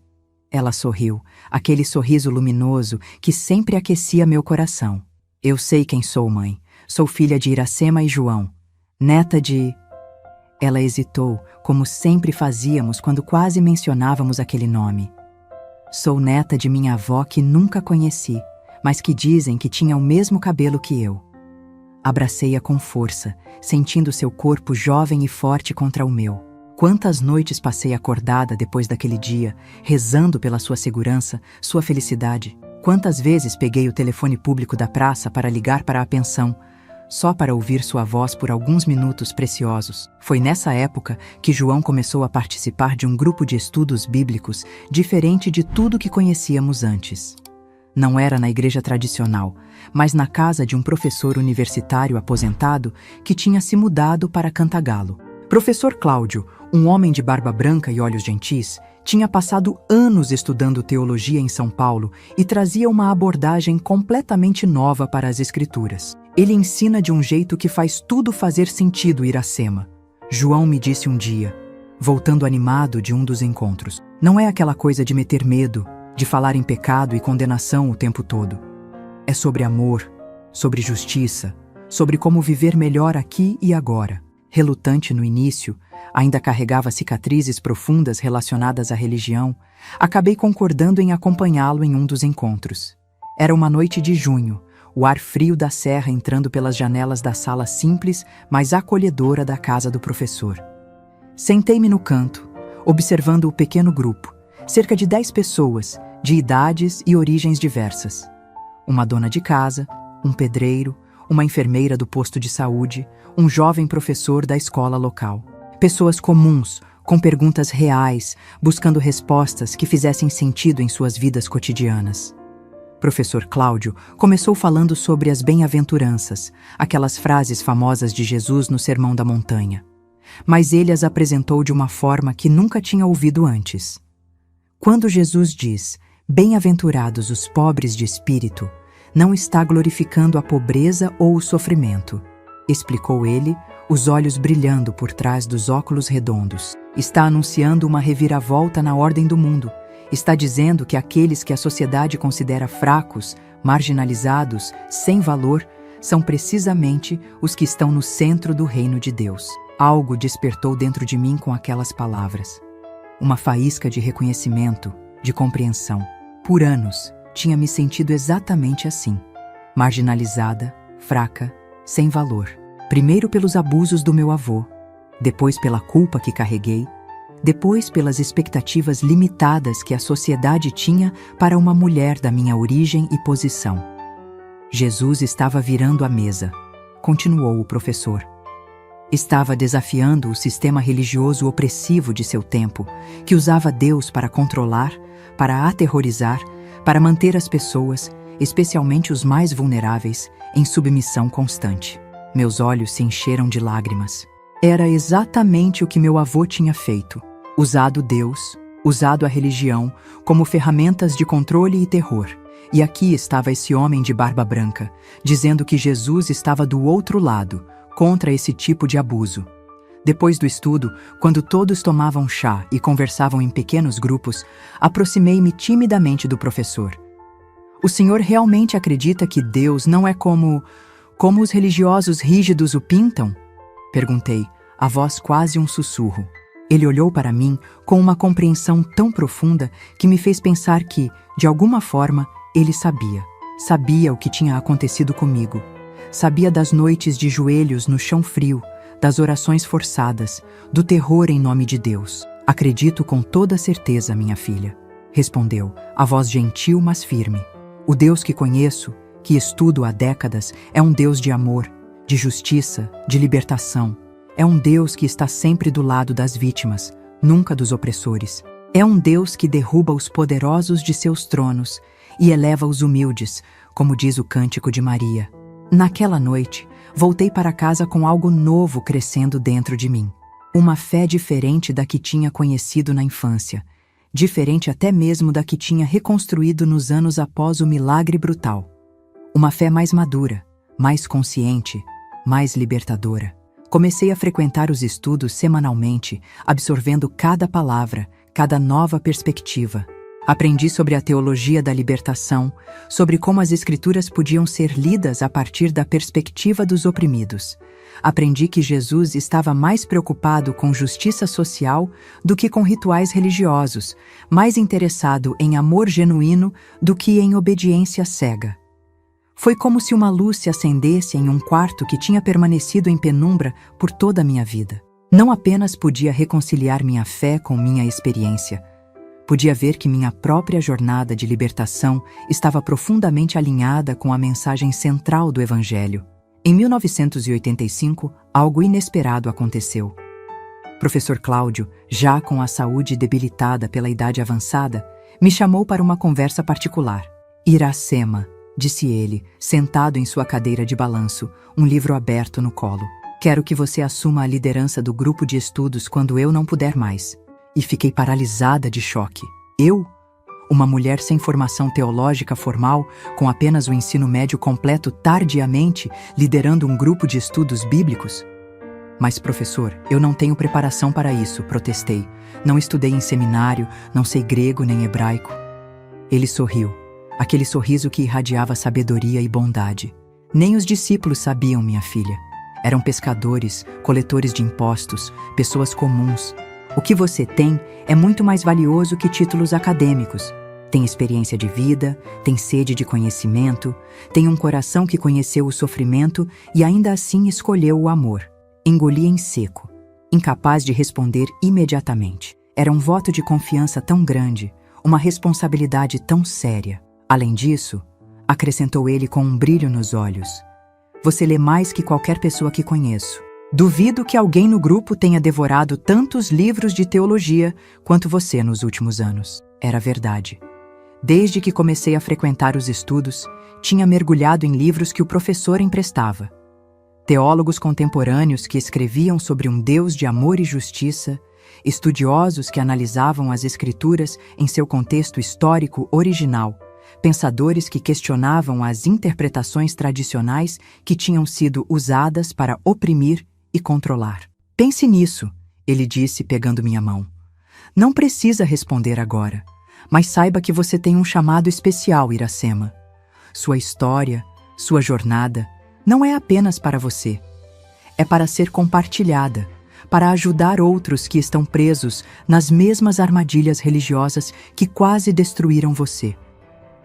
Ela sorriu, aquele sorriso luminoso que sempre aquecia meu coração. Eu sei quem sou, mãe. Sou filha de Iracema e João, neta de... Ela hesitou, como sempre fazíamos quando quase mencionávamos aquele nome. Sou neta de minha avó que nunca conheci, mas que dizem que tinha o mesmo cabelo que eu. Abracei-a com força, sentindo seu corpo jovem e forte contra o meu. Quantas noites passei acordada depois daquele dia, rezando pela sua segurança, sua felicidade. Quantas vezes peguei o telefone público da praça para ligar para a pensão, só para ouvir sua voz por alguns minutos preciosos. Foi nessa época que João começou a participar de um grupo de estudos bíblicos diferente de tudo que conhecíamos antes. Não era na igreja tradicional, mas na casa de um professor universitário aposentado que tinha se mudado para Cantagalo. Professor Cláudio, um homem de barba branca e olhos gentis, tinha passado anos estudando teologia em São Paulo e trazia uma abordagem completamente nova para as escrituras. Ele ensina de um jeito que faz tudo fazer sentido, Iracema. João me disse um dia, voltando animado de um dos encontros. Não é aquela coisa de meter medo, de falar em pecado e condenação o tempo todo. É sobre amor, sobre justiça, sobre como viver melhor aqui e agora. Relutante no início, ainda carregava cicatrizes profundas relacionadas à religião, acabei concordando em acompanhá-lo em um dos encontros. Era uma noite de junho, o ar frio da serra entrando pelas janelas da sala simples, mas acolhedora da casa do professor. Sentei-me no canto, observando o pequeno grupo, cerca de 10 pessoas, de idades e origens diversas. Uma dona de casa, um pedreiro, uma enfermeira do posto de saúde, um jovem professor da escola local. Pessoas comuns, com perguntas reais, buscando respostas que fizessem sentido em suas vidas cotidianas. Professor Cláudio começou falando sobre as bem-aventuranças, aquelas frases famosas de Jesus no Sermão da Montanha. Mas ele as apresentou de uma forma que nunca tinha ouvido antes. Quando Jesus diz, bem-aventurados os pobres de espírito, não está glorificando a pobreza ou o sofrimento, explicou ele, os olhos brilhando por trás dos óculos redondos. Está anunciando uma reviravolta na ordem do mundo. Está dizendo que aqueles que a sociedade considera fracos, marginalizados, sem valor, são precisamente os que estão no centro do reino de Deus. Algo despertou dentro de mim com aquelas palavras. Uma faísca de reconhecimento, de compreensão. Por anos, tinha me sentido exatamente assim. Marginalizada, fraca, sem valor. Primeiro pelos abusos do meu avô, depois pela culpa que carreguei, depois pelas expectativas limitadas que a sociedade tinha para uma mulher da minha origem e posição. Jesus estava virando a mesa, continuou o professor. Estava desafiando o sistema religioso opressivo de seu tempo, que usava Deus para controlar, para aterrorizar, para manter as pessoas, especialmente os mais vulneráveis, em submissão constante. Meus olhos se encheram de lágrimas. Era exatamente o que meu avô tinha feito. Usado Deus, usado a religião, como ferramentas de controle e terror. E aqui estava esse homem de barba branca, dizendo que Jesus estava do outro lado, contra esse tipo de abuso. Depois do estudo, quando todos tomavam chá e conversavam em pequenos grupos, aproximei-me timidamente do professor. O senhor realmente acredita que Deus não é como os religiosos rígidos o pintam? Perguntei, a voz quase um sussurro. Ele olhou para mim com uma compreensão tão profunda que me fez pensar que, de alguma forma, ele sabia. Sabia o que tinha acontecido comigo. Sabia das noites de joelhos no chão frio, das orações forçadas, do terror em nome de Deus. Acredito com toda certeza, minha filha, respondeu, a voz gentil mas firme. O Deus que conheço, que estudo há décadas, é um Deus de amor, de justiça, de libertação. É um Deus que está sempre do lado das vítimas, nunca dos opressores. É um Deus que derruba os poderosos de seus tronos e eleva os humildes, como diz o Cântico de Maria. Naquela noite, voltei para casa com algo novo crescendo dentro de mim. Uma fé diferente da que tinha conhecido na infância, diferente até mesmo da que tinha reconstruído nos anos após o milagre brutal. Uma fé mais madura, mais consciente, mais libertadora. Comecei a frequentar os estudos semanalmente, absorvendo cada palavra, cada nova perspectiva. Aprendi sobre a teologia da libertação, sobre como as Escrituras podiam ser lidas a partir da perspectiva dos oprimidos. Aprendi que Jesus estava mais preocupado com justiça social do que com rituais religiosos, mais interessado em amor genuíno do que em obediência cega. Foi como se uma luz se acendesse em um quarto que tinha permanecido em penumbra por toda a minha vida. Não apenas podia reconciliar minha fé com minha experiência, podia ver que minha própria jornada de libertação estava profundamente alinhada com a mensagem central do Evangelho. Em 1985, algo inesperado aconteceu. Professor Cláudio, já com a saúde debilitada pela idade avançada, me chamou para uma conversa particular. Iracema, disse ele, sentado em sua cadeira de balanço, um livro aberto no colo. Quero que você assuma a liderança do grupo de estudos quando eu não puder mais. E fiquei paralisada de choque. Eu? Uma mulher sem formação teológica formal, com apenas o ensino médio completo tardiamente, liderando um grupo de estudos bíblicos? Mas, professor, eu não tenho preparação para isso, protestei. Não estudei em seminário, não sei grego nem hebraico. Ele sorriu. Aquele sorriso que irradiava sabedoria e bondade. Nem os discípulos sabiam, minha filha. Eram pescadores, coletores de impostos, pessoas comuns. O que você tem é muito mais valioso que títulos acadêmicos. Tem experiência de vida, tem sede de conhecimento, tem um coração que conheceu o sofrimento e ainda assim escolheu o amor. Engoli em seco, incapaz de responder imediatamente. Era um voto de confiança tão grande, uma responsabilidade tão séria. Além disso, acrescentou ele com um brilho nos olhos, você lê mais que qualquer pessoa que conheço. Duvido que alguém no grupo tenha devorado tantos livros de teologia quanto você nos últimos anos. Era verdade. Desde que comecei a frequentar os estudos, tinha mergulhado em livros que o professor emprestava. Teólogos contemporâneos que escreviam sobre um Deus de amor e justiça, estudiosos que analisavam as Escrituras em seu contexto histórico original, pensadores que questionavam as interpretações tradicionais que tinham sido usadas para oprimir e controlar. Pense nisso, ele disse pegando minha mão. Não precisa responder agora, mas saiba que você tem um chamado especial, Iracema. Sua história, sua jornada, não é apenas para você. É para ser compartilhada, para ajudar outros que estão presos nas mesmas armadilhas religiosas que quase destruíram você.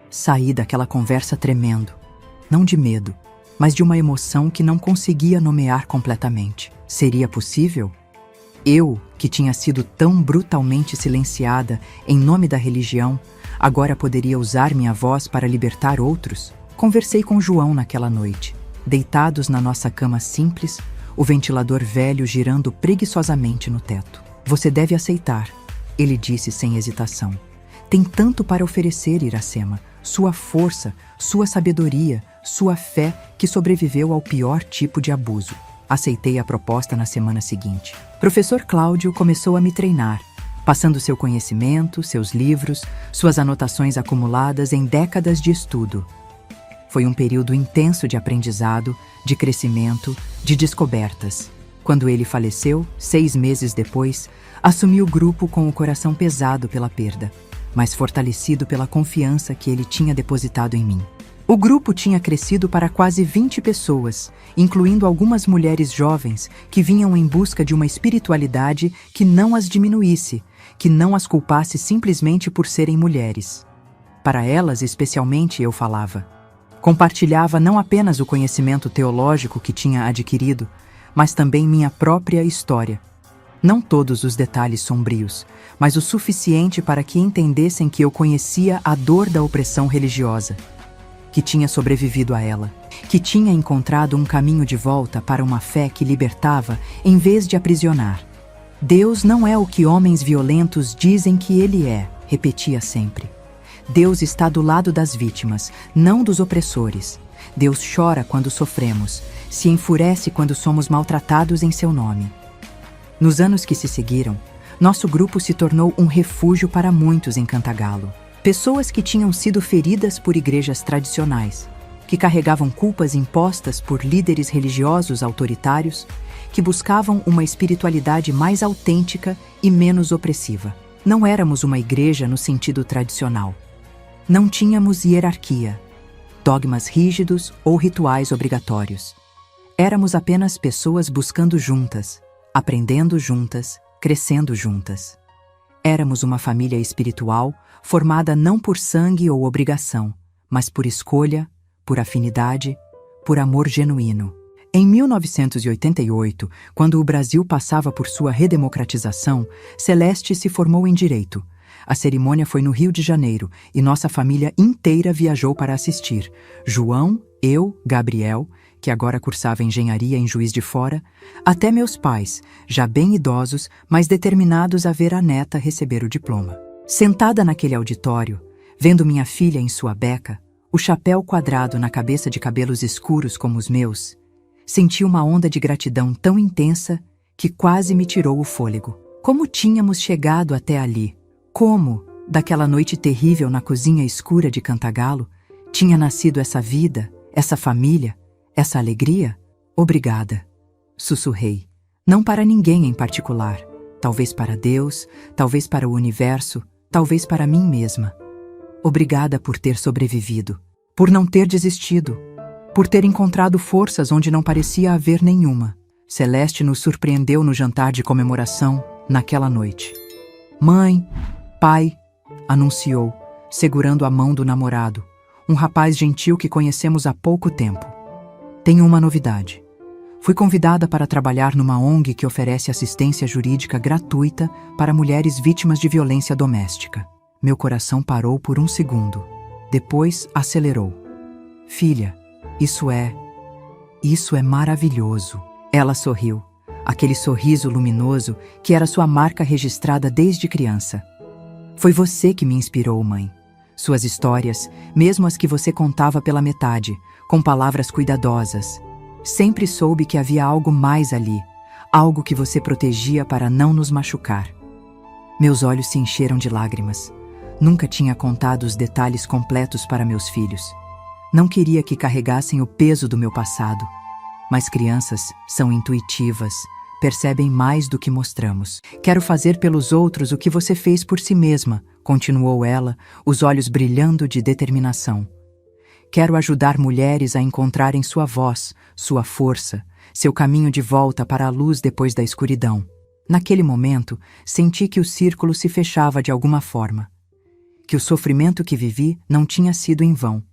Saí daquela conversa tremendo, não de medo, mas de uma emoção que não conseguia nomear completamente. Seria possível? Eu, que tinha sido tão brutalmente silenciada em nome da religião, agora poderia usar minha voz para libertar outros? Conversei com João naquela noite, deitados na nossa cama simples, o ventilador velho girando preguiçosamente no teto. Você deve aceitar, ele disse sem hesitação. Tem tanto para oferecer, Iracema. Sua força, sua sabedoria, sua fé que sobreviveu ao pior tipo de abuso. Aceitei a proposta na semana seguinte. Professor Cláudio começou a me treinar, passando seu conhecimento, seus livros, suas anotações acumuladas em décadas de estudo. Foi um período intenso de aprendizado, de crescimento, de descobertas. Quando ele faleceu, 6 meses depois, assumi o grupo com o coração pesado pela perda, mas fortalecido pela confiança que ele tinha depositado em mim. O grupo tinha crescido para quase 20 pessoas, incluindo algumas mulheres jovens que vinham em busca de uma espiritualidade que não as diminuísse, que não as culpasse simplesmente por serem mulheres. Para elas, especialmente, eu falava. Compartilhava não apenas o conhecimento teológico que tinha adquirido, mas também minha própria história. Não todos os detalhes sombrios, mas o suficiente para que entendessem que eu conhecia a dor da opressão religiosa. que tinha sobrevivido a ela, que tinha encontrado um caminho de volta para uma fé que libertava em vez de aprisionar. Deus não é o que homens violentos dizem que ele é, repetia sempre. Deus está do lado das vítimas, não dos opressores. Deus chora quando sofremos, se enfurece quando somos maltratados em seu nome. Nos anos que se seguiram, nosso grupo se tornou um refúgio para muitos em Cantagalo. Pessoas que tinham sido feridas por igrejas tradicionais, que carregavam culpas impostas por líderes religiosos autoritários, que buscavam uma espiritualidade mais autêntica e menos opressiva. Não éramos uma igreja no sentido tradicional. Não tínhamos hierarquia, dogmas rígidos ou rituais obrigatórios. Éramos apenas pessoas buscando juntas, aprendendo juntas, crescendo juntas. Éramos uma família espiritual formada não por sangue ou obrigação, mas por escolha, por afinidade, por amor genuíno. Em 1988, quando o Brasil passava por sua redemocratização, Celeste se formou em Direito. A cerimônia foi no Rio de Janeiro e nossa família inteira viajou para assistir. João, eu, Gabriel, que agora cursava engenharia em Juiz de Fora, até meus pais, já bem idosos, mas determinados a ver a neta receber o diploma. Sentada naquele auditório, vendo minha filha em sua beca, o chapéu quadrado na cabeça de cabelos escuros como os meus, senti uma onda de gratidão tão intensa que quase me tirou o fôlego. Como tínhamos chegado até ali? Como, daquela noite terrível na cozinha escura de Cantagalo, tinha nascido essa vida, essa família, essa alegria? Obrigada, sussurrei. Não para ninguém em particular. Talvez para Deus, talvez para o universo, talvez para mim mesma. Obrigada por ter sobrevivido, por não ter desistido, por ter encontrado forças onde não parecia haver nenhuma. Celeste nos surpreendeu no jantar de comemoração, naquela noite. Mãe, pai, anunciou, segurando a mão do namorado, um rapaz gentil que conhecemos há pouco tempo. Tenho uma novidade. Fui convidada para trabalhar numa ONG que oferece assistência jurídica gratuita para mulheres vítimas de violência doméstica. Meu coração parou por um segundo. Depois acelerou. Filha, isso é maravilhoso. Ela sorriu. Aquele sorriso luminoso que era sua marca registrada desde criança. Foi você que me inspirou, mãe. Suas histórias, mesmo as que você contava pela metade, com palavras cuidadosas. Sempre soube que havia algo mais ali, algo que você protegia para não nos machucar. Meus olhos se encheram de lágrimas. Nunca tinha contado os detalhes completos para meus filhos. Não queria que carregassem o peso do meu passado. Mas crianças são intuitivas, percebem mais do que mostramos. Quero fazer pelos outros o que você fez por si mesma, continuou ela, os olhos brilhando de determinação. Quero ajudar mulheres a encontrarem sua voz, sua força, seu caminho de volta para a luz depois da escuridão. Naquele momento, senti que o círculo se fechava de alguma forma. Que o sofrimento que vivi não tinha sido em vão.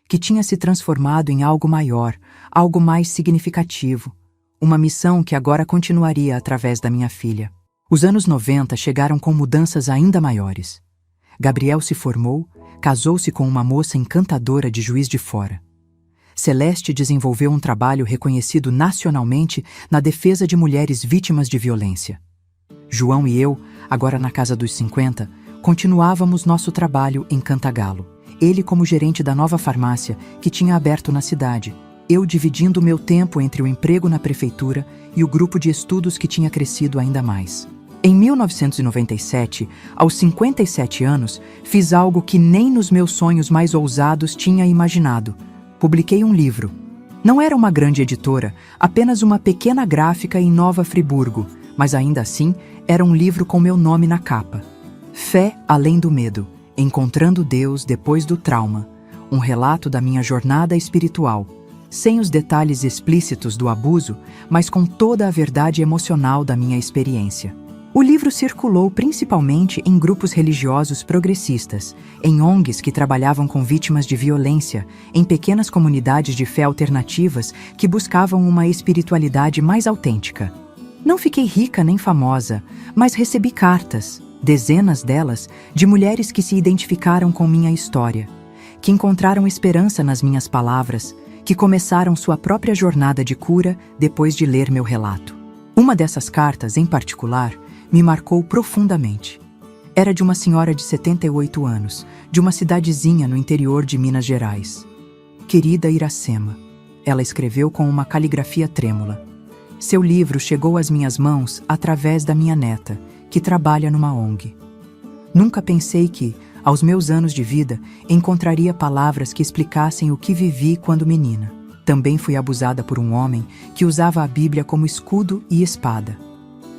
Que tinha se transformado em algo maior, algo mais significativo. Uma missão que agora continuaria através da minha filha. Os anos 90 chegaram com mudanças ainda maiores. Gabriel se formou, casou-se com uma moça encantadora de Juiz de Fora. Celeste desenvolveu um trabalho reconhecido nacionalmente na defesa de mulheres vítimas de violência. João e eu, agora na casa dos 50, continuávamos nosso trabalho em Cantagalo. Ele como gerente da nova farmácia que tinha aberto na cidade, eu dividindo meu tempo entre o emprego na prefeitura e o grupo de estudos que tinha crescido ainda mais. Em 1997, aos 57 anos, fiz algo que nem nos meus sonhos mais ousados tinha imaginado. Publiquei um livro. Não era uma grande editora, apenas uma pequena gráfica em Nova Friburgo, mas ainda assim era um livro com meu nome na capa. Fé além do medo, encontrando Deus depois do trauma. Um relato da minha jornada espiritual, sem os detalhes explícitos do abuso, mas com toda a verdade emocional da minha experiência. O livro circulou principalmente em grupos religiosos progressistas, em ONGs que trabalhavam com vítimas de violência, em pequenas comunidades de fé alternativas que buscavam uma espiritualidade mais autêntica. Não fiquei rica nem famosa, mas recebi cartas, dezenas delas, de mulheres que se identificaram com minha história, que encontraram esperança nas minhas palavras, que começaram sua própria jornada de cura depois de ler meu relato. Uma dessas cartas, em particular, me marcou profundamente. Era de uma senhora de 78 anos, de uma cidadezinha no interior de Minas Gerais. Querida Iracema, ela escreveu com uma caligrafia trêmula. Seu livro chegou às minhas mãos através da minha neta, que trabalha numa ONG. Nunca pensei que, aos meus anos de vida, encontraria palavras que explicassem o que vivi quando menina. Também fui abusada por um homem que usava a Bíblia como escudo e espada.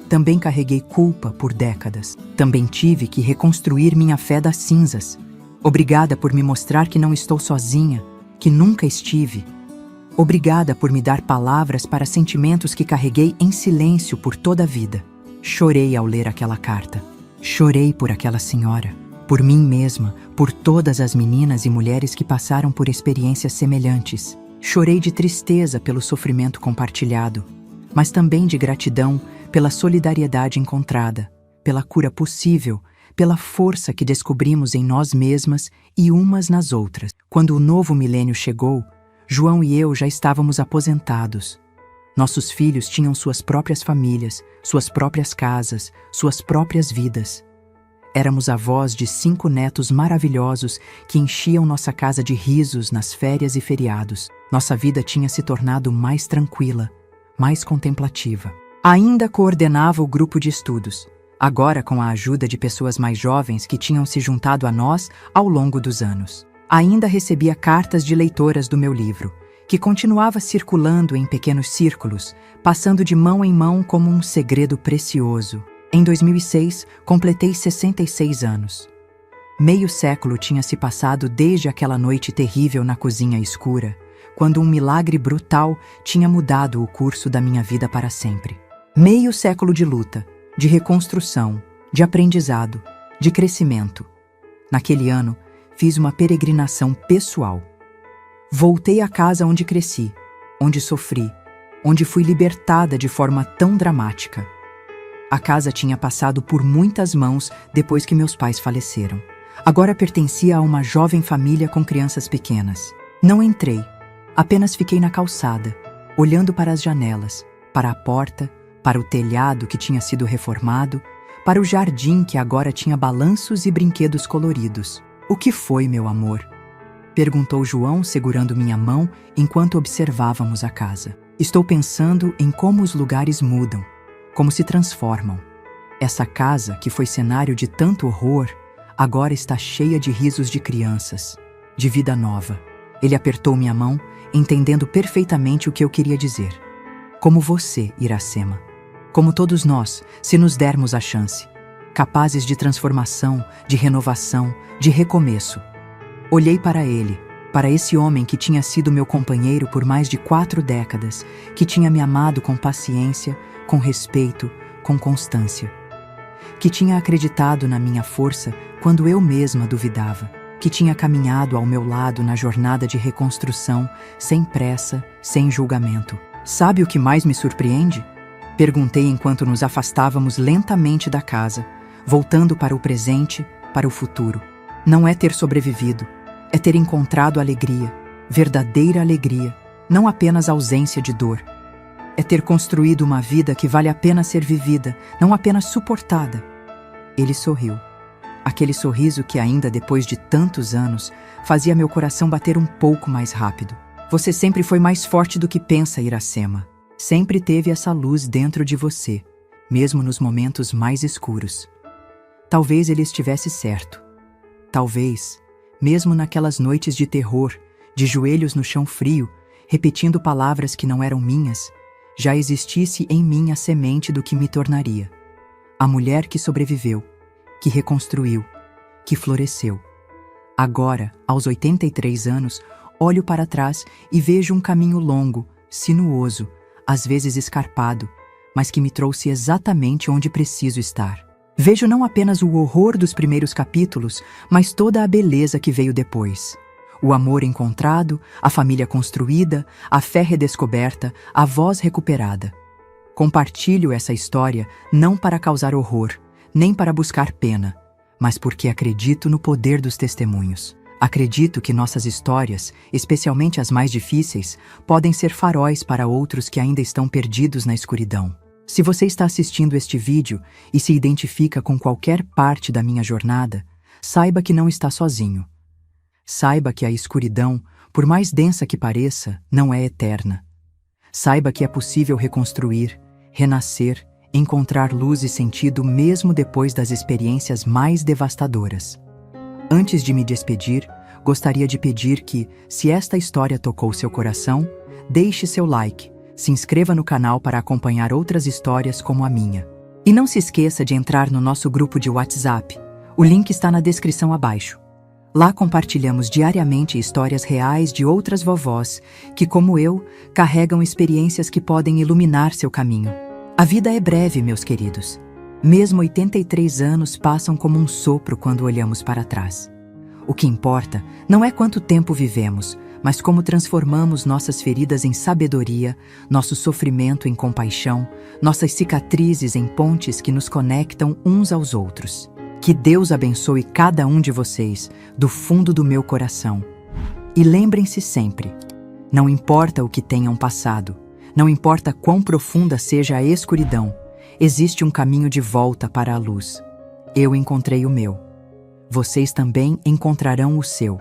Também carreguei culpa por décadas. Também tive que reconstruir minha fé das cinzas. Obrigada por me mostrar que não estou sozinha, que nunca estive. Obrigada por me dar palavras para sentimentos que carreguei em silêncio por toda a vida. Chorei ao ler aquela carta. Chorei por aquela senhora, por mim mesma, por todas as meninas e mulheres que passaram por experiências semelhantes. Chorei de tristeza pelo sofrimento compartilhado, mas também de gratidão pela solidariedade encontrada, pela cura possível, pela força que descobrimos em nós mesmas e umas nas outras. Quando o novo milênio chegou, João e eu já estávamos aposentados. Nossos filhos tinham suas próprias famílias, suas próprias casas, suas próprias vidas. Éramos avós de 5 netos maravilhosos que enchiam nossa casa de risos nas férias e feriados. Nossa vida tinha se tornado mais tranquila, mais contemplativa. Ainda coordenava o grupo de estudos, agora com a ajuda de pessoas mais jovens que tinham se juntado a nós ao longo dos anos. Ainda recebia cartas de leitoras do meu livro, que continuava circulando em pequenos círculos, passando de mão em mão como um segredo precioso. Em 2006, completei 66 anos. Meio século tinha se passado desde aquela noite terrível na cozinha escura, quando um milagre brutal tinha mudado o curso da minha vida para sempre. Meio século de luta, de reconstrução, de aprendizado, de crescimento. Naquele ano, fiz uma peregrinação pessoal. Voltei à casa onde cresci, onde sofri, onde fui libertada de forma tão dramática. A casa tinha passado por muitas mãos depois que meus pais faleceram. Agora pertencia a uma jovem família com crianças pequenas. Não entrei, apenas fiquei na calçada, olhando para as janelas, para a porta, para o telhado que tinha sido reformado, para o jardim que agora tinha balanços e brinquedos coloridos. "O que foi, meu amor?" perguntou João, segurando minha mão enquanto observávamos a casa. "Estou pensando em como os lugares mudam, como se transformam. Essa casa, que foi cenário de tanto horror, agora está cheia de risos de crianças, de vida nova." Ele apertou minha mão, entendendo perfeitamente o que eu queria dizer. "Como você, Iracema. Como todos nós, se nos dermos a chance. Capazes de transformação, de renovação, de recomeço." Olhei para ele, para esse homem que tinha sido meu companheiro por mais de 4 décadas, que tinha me amado com paciência, com respeito, com constância. Que tinha acreditado na minha força quando eu mesma duvidava. Que tinha caminhado ao meu lado na jornada de reconstrução, sem pressa, sem julgamento. "Sabe o que mais me surpreende?" perguntei enquanto nos afastávamos lentamente da casa, voltando para o presente, para o futuro. "Não é ter sobrevivido, é ter encontrado alegria, verdadeira alegria, não apenas ausência de dor. É ter construído uma vida que vale a pena ser vivida, não apenas suportada." Ele sorriu. Aquele sorriso que ainda depois de tantos anos fazia meu coração bater um pouco mais rápido. "Você sempre foi mais forte do que pensa, Iracema. Sempre teve essa luz dentro de você, mesmo nos momentos mais escuros." Talvez ele estivesse certo. Talvez, mesmo naquelas noites de terror, de joelhos no chão frio, repetindo palavras que não eram minhas, já existisse em mim a semente do que me tornaria. A mulher que sobreviveu, que reconstruiu, que floresceu. Agora, aos 83 anos, olho para trás e vejo um caminho longo, sinuoso, às vezes escarpado, mas que me trouxe exatamente onde preciso estar. Vejo não apenas o horror dos primeiros capítulos, mas toda a beleza que veio depois. O amor encontrado, a família construída, a fé redescoberta, a voz recuperada. Compartilho essa história não para causar horror, nem para buscar pena, mas porque acredito no poder dos testemunhos. Acredito que nossas histórias, especialmente as mais difíceis, podem ser faróis para outros que ainda estão perdidos na escuridão. Se você está assistindo este vídeo e se identifica com qualquer parte da minha jornada, saiba que não está sozinho. Saiba que a escuridão, por mais densa que pareça, não é eterna. Saiba que é possível reconstruir, renascer, encontrar luz e sentido mesmo depois das experiências mais devastadoras. Antes de me despedir, gostaria de pedir que, se esta história tocou seu coração, deixe seu like, se inscreva no canal para acompanhar outras histórias como a minha. E não se esqueça de entrar no nosso grupo de WhatsApp. O link está na descrição abaixo. Lá compartilhamos diariamente histórias reais de outras vovós que, como eu, carregam experiências que podem iluminar seu caminho. A vida é breve, meus queridos. Mesmo 83 anos passam como um sopro quando olhamos para trás. O que importa não é quanto tempo vivemos, mas como transformamos nossas feridas em sabedoria, nosso sofrimento em compaixão, nossas cicatrizes em pontes que nos conectam uns aos outros. Que Deus abençoe cada um de vocês, do fundo do meu coração. E lembrem-se sempre, não importa o que tenham passado, não importa quão profunda seja a escuridão, existe um caminho de volta para a luz. Eu encontrei o meu. Vocês também encontrarão o seu.